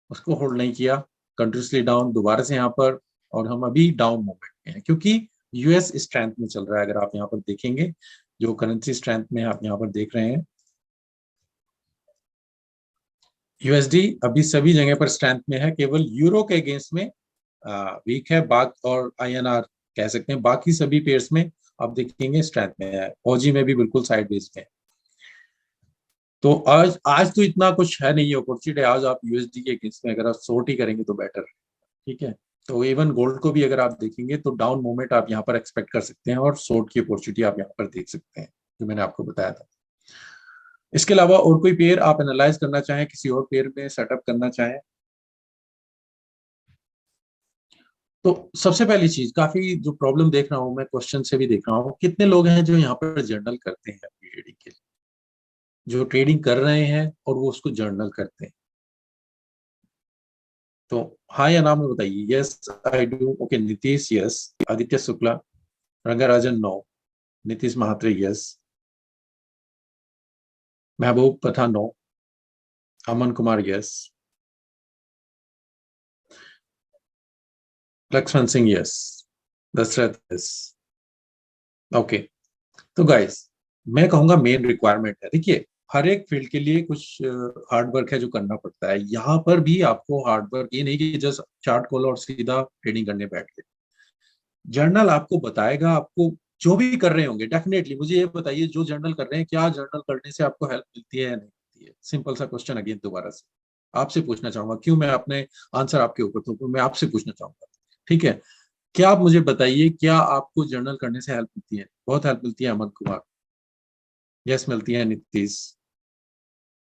उसको होल्ड नहीं किया, कंटिन्यूसली डाउन दोबारा से यहाँ पर, और हम अभी डाउन मूवमेंट में हैं, क्योंकि यूएस स्ट्रेंथ में चल रहा है। अगर आप यहाँ पर देखेंगे, जो करेंसी स्ट्रेंथ में आप यहाँ पर देख रहे हैं, यूएसडी अभी सभी जगह पर स्ट्रेंथ में है, केवल यूरो के अगेंस्ट में वीक है। बाग और आईएनआर कह सकते हैं। बाकी सभी पेयर्स में आप देखेंगे स्ट्रेंथ में है, ओजी में भी बिल्कुल साइड बेस में है। तो आज आज तो इतना कुछ है नहीं अपॉर्चुनिटी, आज आप यूएसडी के अगेंस्ट में अगर आप शॉर्ट ही करेंगे तो बेटर है। ठीक है, तो इवन गोल्ड को भी अगर आप देखेंगे तो डाउन मूवमेंट आप यहाँ पर एक्सपेक्ट कर सकते हैं और शॉर्ट की अपॉर्चुनिटी आप यहाँ पर देख सकते हैं, जो मैंने आपको बताया था। इसके अलावा और कोई पेयर आप एनालाइज करना चाहें, किसी और पेयर में सेटअप करना चाहें? तो सबसे पहली चीज, काफी जो प्रॉब्लम देख रहा हूं मैं, क्वेश्चन से भी देख रहा हूँ, कितने लोग हैं जो यहाँ पर जर्नल करते हैं अपनी ट्रेडिंग के लिए, जो ट्रेडिंग कर रहे हैं और वो उसको जर्नल करते हैं? तो हाँ या ना में बताइए। Yes I do, okay. Nitish yes, Aditya Shukla, Rangarajan no, Nitish Mhatre yes, Mehboob Pathan no, Aman Kumar yes, Laxman Singh yes, Dashrath yes. Okay, तो गाइस मैं कहूंगा मेन रिक्वायरमेंट है, देखिए हर एक फील्ड के लिए कुछ हार्ड वर्क है जो करना पड़ता है। यहाँ पर भी आपको हार्ड वर्क, ये नहीं कि जस्ट चार्ट खोलो और सीधा ट्रेडिंग करने बैठ गए। जर्नल आपको बताएगा, आपको जो भी कर रहे होंगे डेफिनेटली। मुझे ये बताइए, जो जर्नल कर रहे हैं, क्या जर्नल करने से आपको हेल्प मिलती है या नहीं मिलती है? सिंपल सा क्वेश्चन अगेन दोबारा से आपसे पूछना चाहूंगा, क्यों मैं अपने आंसर आपके ऊपर थोपूं, मैं आपसे पूछना चाहूंगा। ठीक है, क्या आप मुझे बताइए, क्या आपको जर्नल करने से हेल्प मिलती है? बहुत हेल्प मिलती है अमन कुमार, यस मिलती है नीतीश,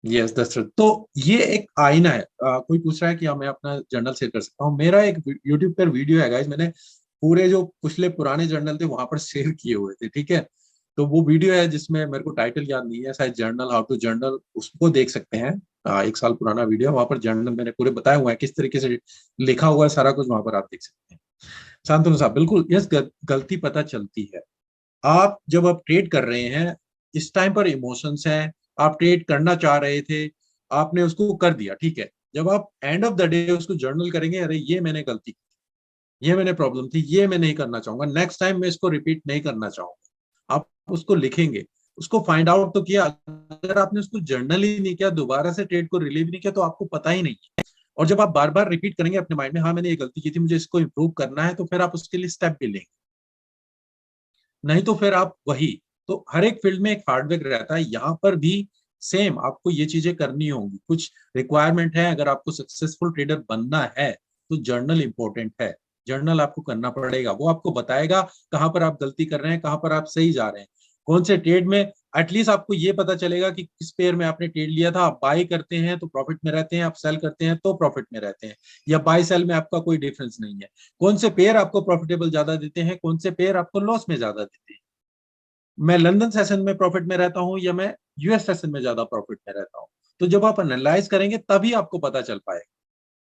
यस दशरथ। तो ये एक आईना है। कोई पूछ रहा है कि मैं अपना जर्नल शेयर कर सकता हूँ? मेरा एक यूट्यूब पर वीडियो है गाइस, मैंने पूरे जो पिछले पुराने जर्नल थे वहां पर शेयर किए हुए थे। ठीक है, तो वो वीडियो है जिसमें मेरे को टाइटल याद नहीं है, शायद जर्नल हाउ टू जर्नल, उसको देख सकते हैं। 1 साल पुराना वीडियो है, वहां पर जर्नल मैंने पूरे बताया हुआ है, किस तरीके से लिखा हुआ है सारा कुछ, वहां पर आप देख सकते हैं। शांतनु साहब बिल्कुल यस, गलती पता चलती है। आप जब आप ट्रेड कर रहे हैं, इस टाइम पर इमोशंस हैं, आप ट्रेड करना चाह रहे थे, आपने उसको कर दिया, ठीक है। जब आप एंड ऑफ द डे उसको जर्नल करेंगे, अरे ये मैंने गलती की, ये मैंने प्रॉब्लम थी, ये मैं नहीं करना चाहूंगा, नेक्स्ट टाइम मैं इसको रिपीट नहीं करना चाहूंगा, आप उसको लिखेंगे। उसको फाइंड आउट तो किया, अगर आपने उसको जर्नल ही नहीं किया, दोबारा से ट्रेड को रिलीव नहीं किया, तो आपको पता ही नहीं है। और जब आप बार बार रिपीट करेंगे अपने माइंड में, हाँ मैंने ये गलती की थी, मुझे इसको इंप्रूव करना है, तो फिर आप उसके लिए स्टेप भी लेंगे। नहीं तो फिर आप वही, तो हर एक फील्ड में एक हार्डवर्क रहता है, यहाँ पर भी सेम आपको ये चीजें करनी होंगी। कुछ रिक्वायरमेंट है, अगर आपको सक्सेसफुल ट्रेडर बनना है तो जर्नल इंपॉर्टेंट है। जर्नल आपको करना पड़ेगा, वो आपको बताएगा कहाँ पर आप गलती कर रहे हैं, कहाँ पर आप सही जा रहे हैं, कौन से ट्रेड में। एटलीस्ट आपको ये पता चलेगा कि किस पेयर में आपने ट्रेड लिया था। आप बाई करते हैं तो प्रॉफिट में रहते हैं, आप सेल करते हैं तो प्रॉफिट में रहते हैं, या बाई सेल में आपका कोई डिफरेंस नहीं है। कौन से पेयर आपको प्रॉफिटेबल ज्यादा देते हैं, कौन से पेयर आपको लॉस में ज्यादा देते हैं। मैं लंदन सेशन में प्रॉफिट में रहता हूं या मैं यूएस सेशन में ज्यादा प्रॉफिट में रहता हूं। तो जब आप एनालाइज करेंगे तभी आपको पता चल पाएगा।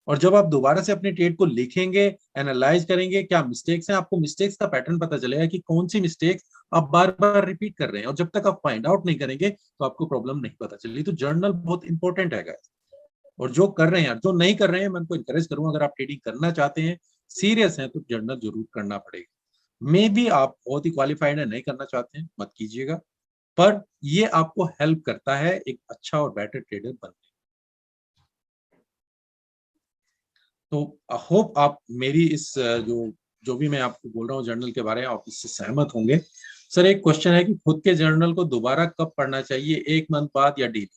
और जब आप दोबारा से अपने ट्रेड को लिखेंगे, एनालाइज करेंगे क्या मिस्टेक्स हैं, आपको मिस्टेक्स का पैटर्न पता चलेगा कि कौन सी मिस्टेक्स आप बार बार रिपीट कर रहे हैं। और जब तक आप फाइंड आउट नहीं करेंगे तो आपको प्रॉब्लम नहीं पता चलेगी। तो जर्नल बहुत इंपॉर्टेंट है गाइस। और जो कर रहे हैं, जो नहीं कर रहे हैं, मैं उनको इंकरेज करूंगा, अगर आप ट्रेडिंग करना चाहते हैं, सीरियस हैं, तो जर्नल जरूर करना पड़ेगा। मे बी आप बहुत ही क्वालिफाइड है, नहीं करना चाहते हैं, मत कीजिएगा, पर ये आपको हेल्प करता है एक अच्छा और बेटर ट्रेडर बनने। तो होप आप मेरी इस जो जो भी मैं आपको बोल रहा हूँ जर्नल के बारे में, आप इससे सहमत होंगे। सर एक क्वेश्चन है कि खुद के जर्नल को दोबारा कब पढ़ना चाहिए, 1 मंथ बाद या डेली?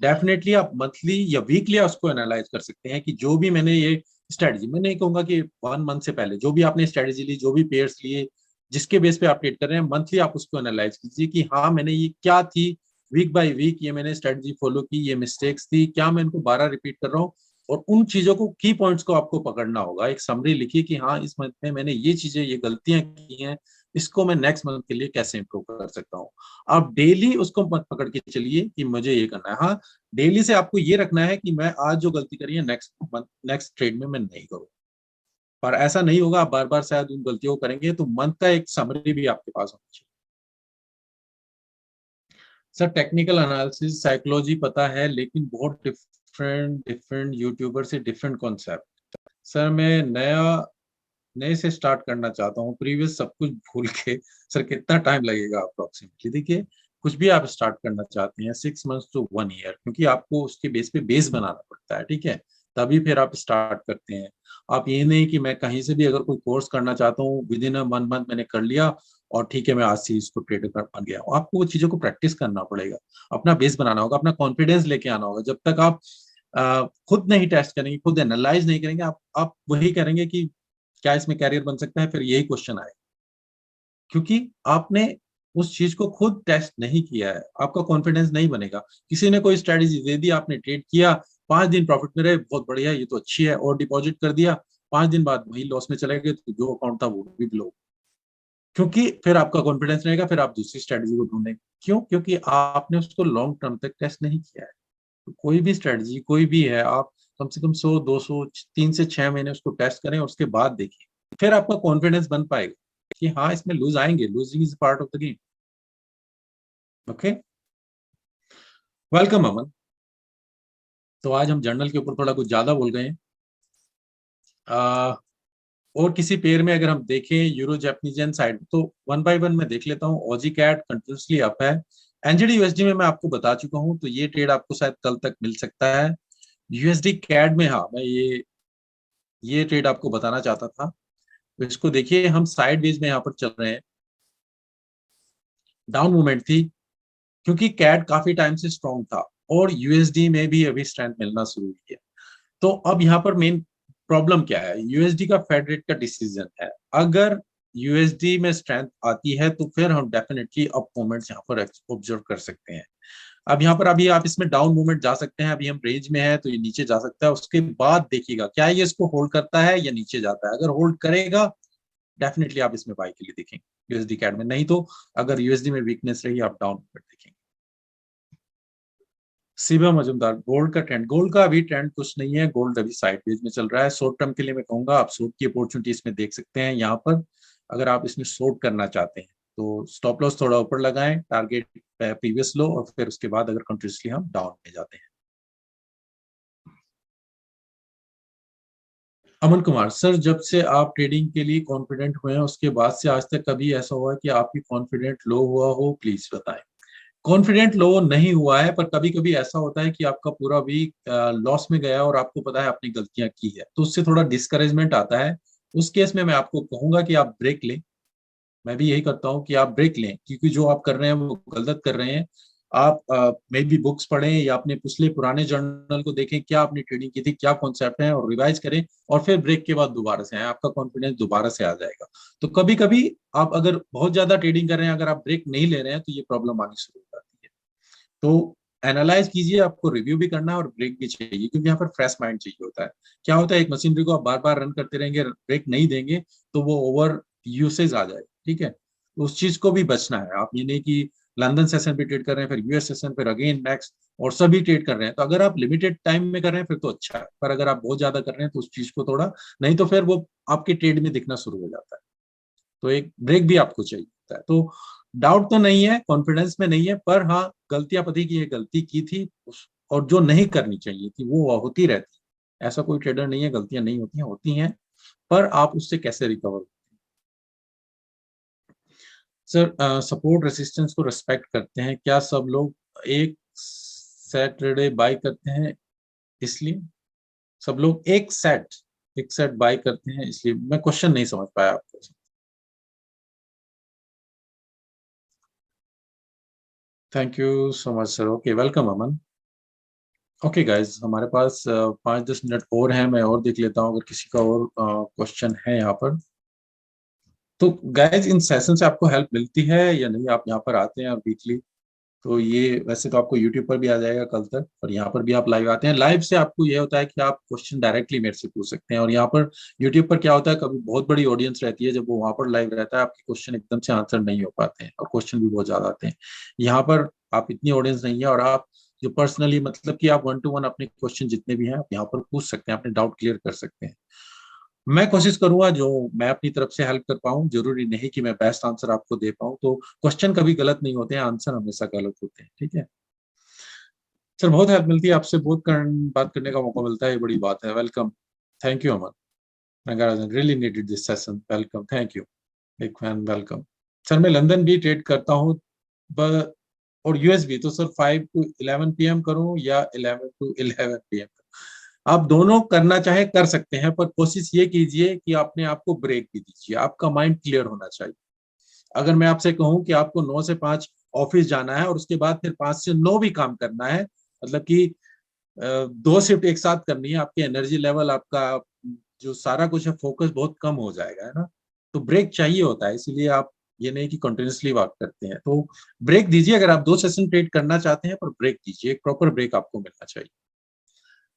डेफिनेटली आप मंथली या वीकली उसको एनालाइज कर सकते हैं कि जो भी मैंने ये स्ट्रेटजी, मैं नहीं कहूंगा कि 1 मंथ से पहले जो भी आपने स्ट्रेटजी ली, जो भी पेयर्स लिए, जिसके बेस पे आप ट्रेड कर रहे हैं, मंथली आप उसको एनालाइज कीजिए कि हाँ मैंने ये क्या थी, वीक बाय वीक ये मैंने स्ट्रेटजी फॉलो की, ये मिस्टेक्स थी, क्या मैं इनको 12 रिपीट कर रहा हूँ। और उन चीजों को, की पॉइंट्स को आपको पकड़ना होगा। एक समरी लिखिए कि हाँ इस मंथ में मैंने ये चीजें, ये गलतियां की हैं, इसको मैं नेक्स्ट मंथ के लिए कैसे इंप्रूव कर सकता हूँ। आप डेली उसको मत पकड़ के चलिए कि मुझे ये करना है। हाँ, डेली से आपको ये रखना है कि मैं आज जो गलती करी है नेक्स्ट मंथ, नेक्स्ट ट्रेड में मैं नहीं करूँ। पर ऐसा नहीं होगा, आप बार बार शायद उन गलतियों को करेंगे, तो मंथ का एक समरी भी आपके पास होना चाहिए। सर टेक्निकल एनालिसिस साइकोलॉजी पता है, लेकिन बहुत डिफरेंट डिफरेंट यूट्यूबर से डिफरेंट कॉन्सेप्ट। सर मैं नए से स्टार्ट करना चाहता हूँ, प्रीवियस सब कुछ भूल के। सर कितना टाइम लगेगा अप्रोक्सीमेटली? देखिए कुछ भी आप स्टार्ट करना चाहते हैं, 6 मंथ्स to 1 year, क्योंकि आपको उसके बेस पे बेस बनाना पड़ता है। ठीक है, तभी फिर आप स्टार्ट करते हैं। आप ये नहीं कि मैं कहीं से भी अगर कोई कोर्स करना चाहता हूँ विद इन अ 1 मंथ मैंने कर लिया और ठीक है मैं आज से इसको ट्रेडर कर बन गया। आपको वो चीजों को प्रैक्टिस करना पड़ेगा, अपना बेस बनाना होगा, अपना कॉन्फिडेंस लेके आना होगा। जब तक आप खुद नहीं टेस्ट करेंगे, खुद एनालाइज नहीं करेंगे, आप वही करेंगे कि क्या इसमें कैरियर बन सकता है, फिर यही क्वेश्चन आए, क्योंकि आपने उस चीज को खुद टेस्ट नहीं किया है, आपका कॉन्फिडेंस नहीं बनेगा। किसी ने कोई स्ट्रेटेजी दे दी, आपने ट्रेड किया, 5 दिन प्रॉफिट में रहे, बहुत बढ़िया, ये तो अच्छी है, और डिपॉजिट कर दिया, 5 दिन बाद वही लॉस में चले गए, तो जो अकाउंट था वो भी ब्लो। क्योंकि फिर आपका कॉन्फिडेंस रहेगा, फिर आप दूसरी स्ट्रेटेजी को ढूंढेंगे। क्यों? क्योंकि आपने उसको लॉन्ग टर्म तक टेस्ट नहीं किया है। तो कोई भी स्ट्रेटेजी कोई भी है, आप कम से कम 100 200 3 से 6 महीने उसको टेस्ट करें और उसके बाद देखिए, फिर आपका कॉन्फिडेंस बन पाएगा कि हाँ इसमें लूज आएंगे, losing is part of the game. Okay, welcome Aman. तो आज हम जर्नल के ऊपर थोड़ा कुछ ज्यादा बोल गए हैं। आ, और किसी पेयर में अगर हम देखें यूरो जापानीज एंड साइड, तो वन बाय वन मैं देख लेता हूँ। ऑजी कैट कंटिन्यूसली अप है। एनजीडी यूएसडी में मैं आपको बता चुका हूँ, तो ये ट्रेड आपको शायद कल तक मिल सकता है। यूएसडी कैड में हाँ, मैं ये ट्रेड आपको बताना चाहता था। तो इसको देखिए, हम साइड वेज में यहाँ पर चल रहे हैं, डाउन मूवमेंट थी, क्योंकि कैड काफी टाइम से स्ट्रॉन्ग था और यूएसडी में भी अभी स्ट्रेंथ मिलना शुरू हुई है। तो अब यहाँ पर मेन प्रॉब्लम क्या है? यूएसडी का फेड रेट का डिसीजन है। अगर यूएसडी में स्ट्रेंथ आती है तो फिर हम डेफिनेटली अप मूवमेंट यहाँ पर ऑब्जर्व कर सकते हैं। अब यहाँ पर अभी आप इसमें डाउन मूवमेंट जा सकते हैं, अभी हम रेंज में है तो ये नीचे जा सकता है। उसके बाद देखिएगा क्या ये इसको होल्ड करता है या नीचे जाता है। अगर होल्ड करेगा डेफिनेटली आप इसमें बाई के लिए देखेंगे यूएसडी कैड में, नहीं तो अगर यूएसडी में वीकनेस रही आप डाउन मूवमेंट देखेंगे। शिवा मजूमदार, गोल्ड का ट्रेंड, गोल्ड का अभी ट्रेंड कुछ नहीं है, गोल्ड अभी साइडवेज में चल रहा है। शॉर्ट टर्म के लिए मैं कहूंगा आप शॉर्ट की अपॉर्चुनिटी इसमें देख सकते हैं। यहाँ पर अगर आप इसमें शॉर्ट करना चाहते हैं तो स्टॉप लॉस थोड़ा ऊपर लगाएं, टारगेट प्रीवियस लो, और फिर उसके बाद अगर कंटिन्यूसली हम डाउन में जाते हैं। अमन कुमार सर, जब से आप ट्रेडिंग के लिए कॉन्फिडेंट हुए हैं उसके बाद से आज तक कभी ऐसा हुआ है कि आपकी कॉन्फिडेंट लो हुआ हो? प्लीज बताएं। कॉन्फिडेंट लो नहीं हुआ है, पर कभी कभी ऐसा होता है कि आपका पूरा वीक लॉस में गया और आपको पता है आपने गलतियां की है, तो उससे थोड़ा डिस्करेजमेंट आता है। उस केस में मैं आपको कहूंगा कि आप ब्रेक लें। मैं भी यही करता हूँ कि आप ब्रेक लें, क्योंकि जो आप कर रहे हैं वो गलत कर रहे हैं। आप मे भी बुक्स पढ़ें या अपने पिछले पुराने जर्नल को देखें, क्या आपने ट्रेडिंग की थी, क्या कॉन्सेप्ट है, और रिवाइज करें, और फिर ब्रेक के बाद दोबारा से आए, आपका कॉन्फिडेंस दोबारा से आ जाएगा। तो कभी कभी आप अगर बहुत ज्यादा ट्रेडिंग कर रहे हैं, अगर आप ब्रेक नहीं ले रहे हैं, तो ये प्रॉब्लम आनी शुरू हो जाती है। तो एनालाइज कीजिए, आपको रिव्यू भी करना है और ब्रेक भी चाहिए, क्योंकि यहाँ पर फ्रेश माइंड चाहिए होता है। क्या होता है, एक मशीनरी को आप बार बार रन करते रहेंगे, ब्रेक नहीं देंगे तो वो ओवर यूसेज आ जाएगा। ठीक है, तो उस चीज को भी बचना है। आप ये नहीं कि लंदन सेशन भी ट्रेड कर रहे हैं, फिर यूएस सेशन, फिर अगेन नेक्स्ट, और सभी ट्रेड कर रहे हैं। तो अगर आप लिमिटेड टाइम में कर रहे हैं फिर तो अच्छा है, पर अगर आप बहुत ज्यादा कर रहे हैं तो उस चीज को थोड़ा, नहीं तो फिर वो आपके ट्रेड में दिखना शुरू हो जाता है। तो एक ब्रेक भी आपको चाहिए होता है। तो डाउट तो नहीं है, कॉन्फिडेंस में नहीं है, पर हाँ गलतियां पति की, ये गलती की थी और जो नहीं करनी चाहिए थी वो होती रहती है। ऐसा कोई ट्रेडर नहीं है गलतियां नहीं होती हैं, होती हैं, पर आप उससे कैसे रिकवर। सर, सपोर्ट रेसिस्टेंस को रिस्पेक्ट करते हैं क्या सब लोग? एक सैटरडे बाय करते हैं इसलिए सब लोग एक सेट बाय करते हैं इसलिए, मैं क्वेश्चन नहीं समझ पाया आपको। Thank you so much sir. Okay, welcome Aman. Okay guys, हमारे पास 5-10 मिनट और हैं, मैं और देख लेता हूँ अगर किसी का और क्वेश्चन है यहाँ पर। तो गाइज, इन सेशन से आपको हेल्प मिलती है या नहीं? आप यहाँ पर आते हैं वीकली, तो ये वैसे तो आपको यूट्यूब पर भी आ जाएगा कल तक, और यहाँ पर भी आप लाइव आते हैं। लाइव से आपको ये होता है कि आप क्वेश्चन डायरेक्टली मेरे से पूछ सकते हैं, और यहाँ पर यूट्यूब पर क्या होता है, कभी बहुत बड़ी ऑडियंस रहती है, जब वो वहाँ पर लाइव रहता है आपके क्वेश्चन एकदम से आंसर नहीं हो पाते हैं, और क्वेश्चन भी बहुत ज्यादा आते हैं। यहाँ पर आप इतनी ऑडियंस नहीं है, और आप जो पर्सनली, मतलब कि आप 1-to-1 अपने क्वेश्चन जितने भी हैं आप यहाँ पर पूछ सकते हैं, अपने डाउट क्लियर कर सकते हैं। मैं कोशिश करूंगा जो मैं अपनी तरफ से हेल्प कर पाऊं, जरूरी नहीं कि मैं बेस्ट आंसर आपको दे पाऊं। तो क्वेश्चन कभी गलत नहीं होते हैं, आंसर हमेशा गलत होते हैं। ठीक है सर, बहुत हेल्प मिलती है आपसे, बात करने का मौका मिलता है, ये बड़ी बात है। Welcome, thank you Aman. Nagarajan really needed this session, welcome, thank you. Big fan, welcome. Sir, मैं लंदन भी ट्रेड करता हूँ, और यूएस भी, तो सर 5 to 11 PM करूँ या 11 to 11 PM? आप दोनों करना चाहे कर सकते हैं, पर कोशिश ये कीजिए कि अपने आप को ब्रेक भी दीजिए, आपका माइंड क्लियर होना चाहिए। अगर मैं आपसे कहूं कि आपको 9 से 5 ऑफिस जाना है और उसके बाद फिर 5 से 9 भी काम करना है, मतलब कि 2 शिफ्ट एक साथ करनी है, आपकी एनर्जी लेवल, आपका जो सारा कुछ है, फोकस बहुत कम हो जाएगा, है ना। तो ब्रेक चाहिए होता है, इसीलिए आप ये नहीं कि कंटिन्यूसली वर्क करते हैं, तो ब्रेक दीजिए। अगर आप 2 सेशन ट्रेड करना चाहते हैं, पर ब्रेक दीजिए, एक प्रॉपर ब्रेक आपको मिलना चाहिए।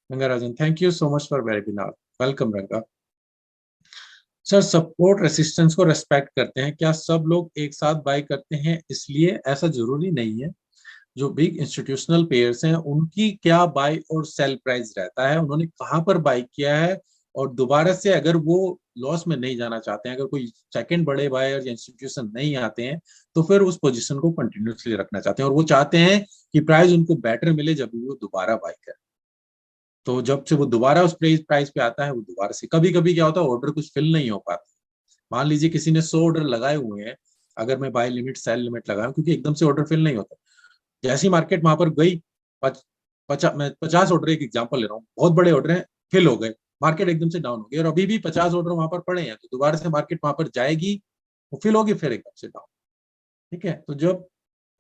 Rangarajan, thank you so much for webinar. Welcome रंगा। सर, सपोर्ट रेसिस्टेंस को रेस्पेक्ट करते हैं, क्या सब लोग एक साथ बाय करते हैं? इसलिए ऐसा जरूरी नहीं है। जो बिग इंस्टीट्यूशनल प्लेयर्स हैं, उनकी क्या बाय और सेल प्राइस रहता है, उन्होंने कहाँ पर बाय किया है, और दोबारा से अगर वो लॉस में नहीं जाना चाहते हैं, अगर कोई सेकंड बड़े बायर या इंस्टीट्यूशन नहीं आते हैं, तो फिर उस पोजीशन को कंटिन्यूसली रखना चाहते हैं, और वो चाहते हैं कि प्राइस उनको बेटर मिले जब भी वो दोबारा बाय करें। तो जब से वो दोबारा उस प्राइस पे आता है, वो दोबारा से, कभी कभी क्या होता है, ऑर्डर कुछ फिल नहीं हो पाता। मान लीजिए किसी ने 100 ऑर्डर लगाए हुए हैं, अगर मैं बाय लिमिट सेल लिमिट लगाऊं, क्योंकि एकदम से ऑर्डर फिल नहीं होता। जैसी मार्केट वहां पर गई, मैं 50 ऑर्डर, एक एग्जांपल ले रहा हूँ, बहुत बड़े ऑर्डर हैं, फिल हो गए, मार्केट एकदम से डाउन हो गई, और अभी भी 50 ऑर्डर वहां पर पड़े हैं, तो दोबारा से मार्केट वहां पर जाएगी, वो फिल होगी, फिर एकदम से डाउन। ठीक है, तो जब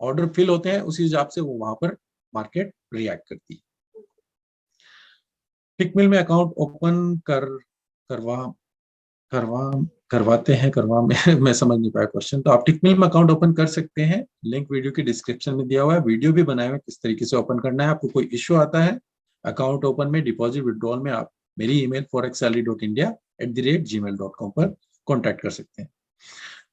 ऑर्डर फिल होते हैं, उसी हिसाब से वो वहां पर मार्केट रिएक्ट करती है। टिकमिल में अकाउंट ओपन करवा करवा करवाते हैं, मैं समझ नहीं पाया क्वेश्चन। तो आप टिकमिल में अकाउंट ओपन कर सकते हैं, लिंक वीडियो की डिस्क्रिप्शन में दिया हुआ है, वीडियो भी बनाए हुए किस तरीके से ओपन करना है। आपको कोई इश्यू आता है अकाउंट ओपन में, डिपॉजिट विड्रॉल में, आप मेरी ईमेल forexsalary.india@gmail.com पर कॉन्टेक्ट कर सकते हैं।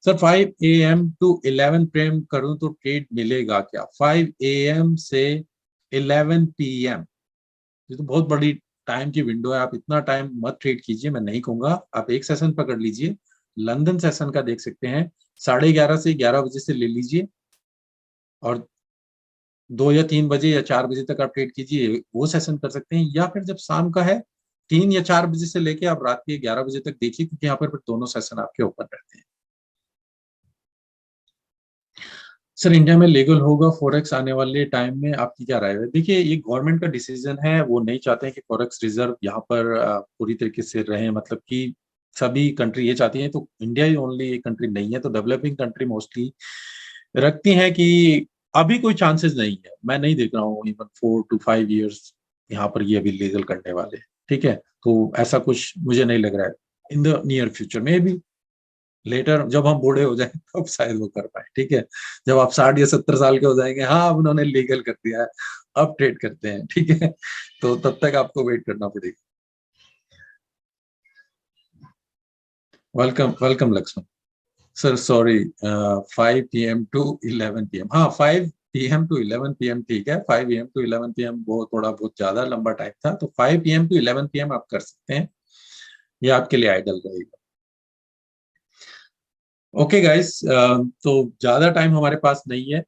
सर, 5 AM to 11 PM करूं तो ट्रेड मिलेगा क्या? 5 AM से 11 PM, ये तो बहुत बड़ी टाइम की विंडो है, आप इतना टाइम मत ट्रेड कीजिए, मैं नहीं कहूंगा। आप एक सेशन पकड़ लीजिए, लंदन सेशन का देख सकते हैं, 11:30 से 11 बजे से ले लीजिए, और 2 या 3 बजे या 4 बजे तक आप ट्रेड कीजिए, वो सेशन कर सकते हैं। या फिर जब शाम का है, 3 या 4 बजे से लेके आप रात के 11 बजे तक देखिए, क्योंकि यहाँ पर फिर दोनों सेशन आपके ओपन रहते हैं। सर, इंडिया में लीगल होगा फॉरेक्स आने वाले टाइम में, आपकी क्या राय है? देखिए, ये गवर्नमेंट का डिसीजन है, वो नहीं चाहते हैं कि फॉरेक्स रिजर्व यहाँ पर पूरी तरीके से रहे, मतलब कि सभी कंट्री ये चाहती हैं, तो इंडिया ही ओनली एक कंट्री नहीं है, तो डेवलपिंग कंट्री मोस्टली रखती हैं कि अभी कोई चांसेस नहीं है, मैं नहीं देख रहा हूँ इवन 4 to 5 years यहाँ पर ये अभी लीगल करने वाले हैं। ठीक है, तो ऐसा कुछ मुझे नहीं लग रहा है इन द नियर फ्यूचर में भी। लेटर जब हम बूढ़े हो जाएं तब शायद वो कर पाए। ठीक है, जब आप 60 या 70 साल के हो जाएंगे, हाँ अब उन्होंने लीगल कर दिया है, अब ट्रेड करते हैं, ठीक है, तो तब तक आपको वेट करना पड़ेगा। Welcome welcome Lakshman. Sir sorry, 5 PM to 11 PM, हाँ 5 PM to 11 PM ठीक है, 5 AM to 11 PM वो थोड़ा बहुत ज्यादा लंबा टाइम था, तो 5 PM to 11 PM आप कर सकते हैं, ये आपके लिए आइडल रहेगा। ओके गाइस, तो ज्यादा टाइम हमारे पास नहीं है,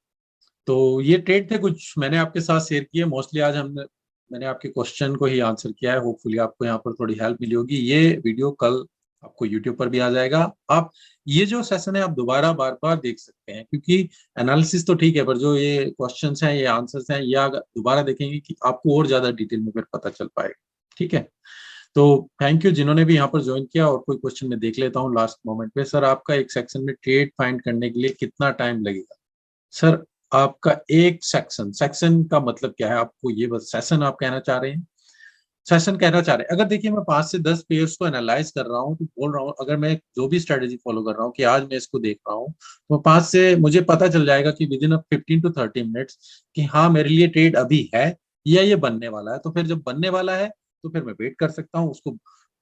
तो ये ट्रेड थे कुछ मैंने आपके साथ शेयर किए, मोस्टली आज मैंने आपके क्वेश्चन को ही आंसर किया है, होपफुली आपको यहाँ पर थोड़ी हेल्प मिली होगी। ये वीडियो कल आपको यूट्यूब पर भी आ जाएगा, आप ये जो सेशन है आप दोबारा बार बार देख सकते हैं, क्योंकि एनालिसिस तो ठीक है, पर जो ये क्वेश्चंस हैं, ये आंसर्स हैं, ये अगर दोबारा देखेंगे कि आपको और ज्यादा डिटेल में फिर पता चल पाएगा। ठीक है, तो थैंक यू जिन्होंने भी यहाँ पर ज्वाइन किया। और कोई क्वेश्चन मैं देख लेता हूँ लास्ट मोमेंट पे। सर, आपका एक सेक्शन में ट्रेड फाइंड करने के लिए कितना टाइम लगेगा? सर, आपका एक सेक्शन, सेक्शन का मतलब क्या है, आपको ये बस सेशन आप कहना चाह रहे हैं? सेशन कहना चाह रहे हैं, अगर देखिए मैं 5 से 10 पेयर्स को एनालाइज कर रहा हूँ, तो बोल रहा हूँ अगर मैं जो भी स्ट्रेटेजी फॉलो कर रहा हूँ कि आज मैं इसको देख रहा हूँ, तो 5 से मुझे पता चल जाएगा कि विद इन 15 to 30 मिनट्स कि हाँ मेरे लिए ट्रेड अभी है या ये बनने वाला है। तो फिर जब बनने वाला है, तो फिर मैं वेट कर सकता हूँ उसको,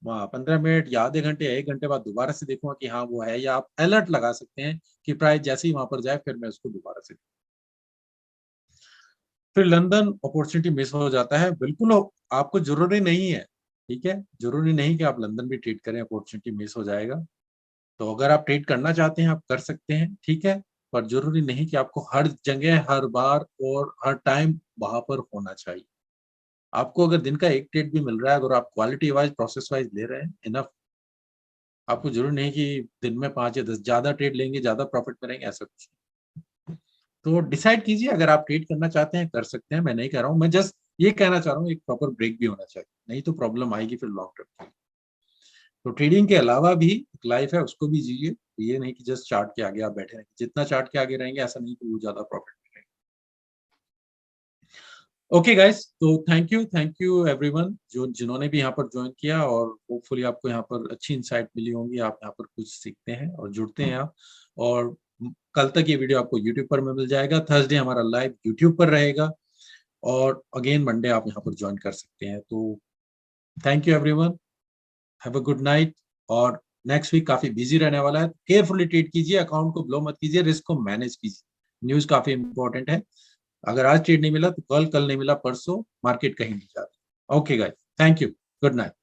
15 मिनट या आधे घंटे या 1 घंटे बाद दोबारा से देखूंगा कि हाँ वो है, या आप अलर्ट लगा सकते हैं कि प्राइस जैसे ही वहां पर जाए फिर मैं उसको दोबारा से। फिर लंदन अपॉर्चुनिटी मिस हो जाता है, बिल्कुल आपको जरूरी नहीं है। ठीक है, जरूरी नहीं कि आप लंदन भी ट्रेड करें, अपॉर्चुनिटी मिस हो जाएगा। तो अगर आप ट्रेड करना चाहते हैं, आप कर सकते हैं, ठीक है, पर जरूरी नहीं कि आपको हर जगह हर बार और हर टाइम वहां पर होना चाहिए। आपको अगर दिन का एक ट्रेड भी मिल रहा है, अगर आप क्वालिटी वाइज प्रोसेस वाइज ले रहे हैं, इनफ। आपको जरूरी नहीं कि दिन में 5 या 10 ज्यादा ट्रेड लेंगे ज्यादा प्रॉफिट करेंगे, ऐसा कुछ। तो डिसाइड कीजिए, अगर आप ट्रेड करना चाहते हैं कर सकते हैं, मैं नहीं कह रहा हूँ, मैं जस्ट ये कहना चाह रहा हूँ, एक प्रॉपर ब्रेक भी होना चाहिए, नहीं तो प्रॉब्लम आएगी फिर लॉन्ग टर्म। तो ट्रेडिंग के अलावा भी एक लाइफ है, उसको भी जीजिए। ये नहीं कि जस्ट चार्ट के आगे आप बैठे रहेंगे, जितना चार्ट के आगे रहेंगे ऐसा नहीं कि वो ज्यादा प्रॉफिट मिलेगा। ओके गाइस, तो थैंक यू एवरीवन जो जिन्होंने भी यहाँ पर ज्वाइन किया, और होपफुली आपको यहाँ पर अच्छी इंसाइट मिली होंगी, आप यहाँ पर कुछ सीखते हैं और जुड़ते हैं आप। और कल तक ये वीडियो आपको यूट्यूब पर मिल जाएगा, थर्सडे हमारा लाइव यूट्यूब पर रहेगा, और अगेन मंडे आप यहाँ पर ज्वाइन कर सकते हैं। तो thank you everyone, have a good night. और नेक्स्ट वीक काफी बिजी रहने वाला है, केयरफुली ट्रीट कीजिए, अकाउंट को ब्लो मत कीजिए, रिस्क को मैनेज कीजिए। न्यूज काफी इंपॉर्टेंट है, अगर आज ट्रेड नहीं मिला तो कल, कल नहीं मिला परसों, मार्केट कहीं नहीं जाती। Okay guys, thank you, good night.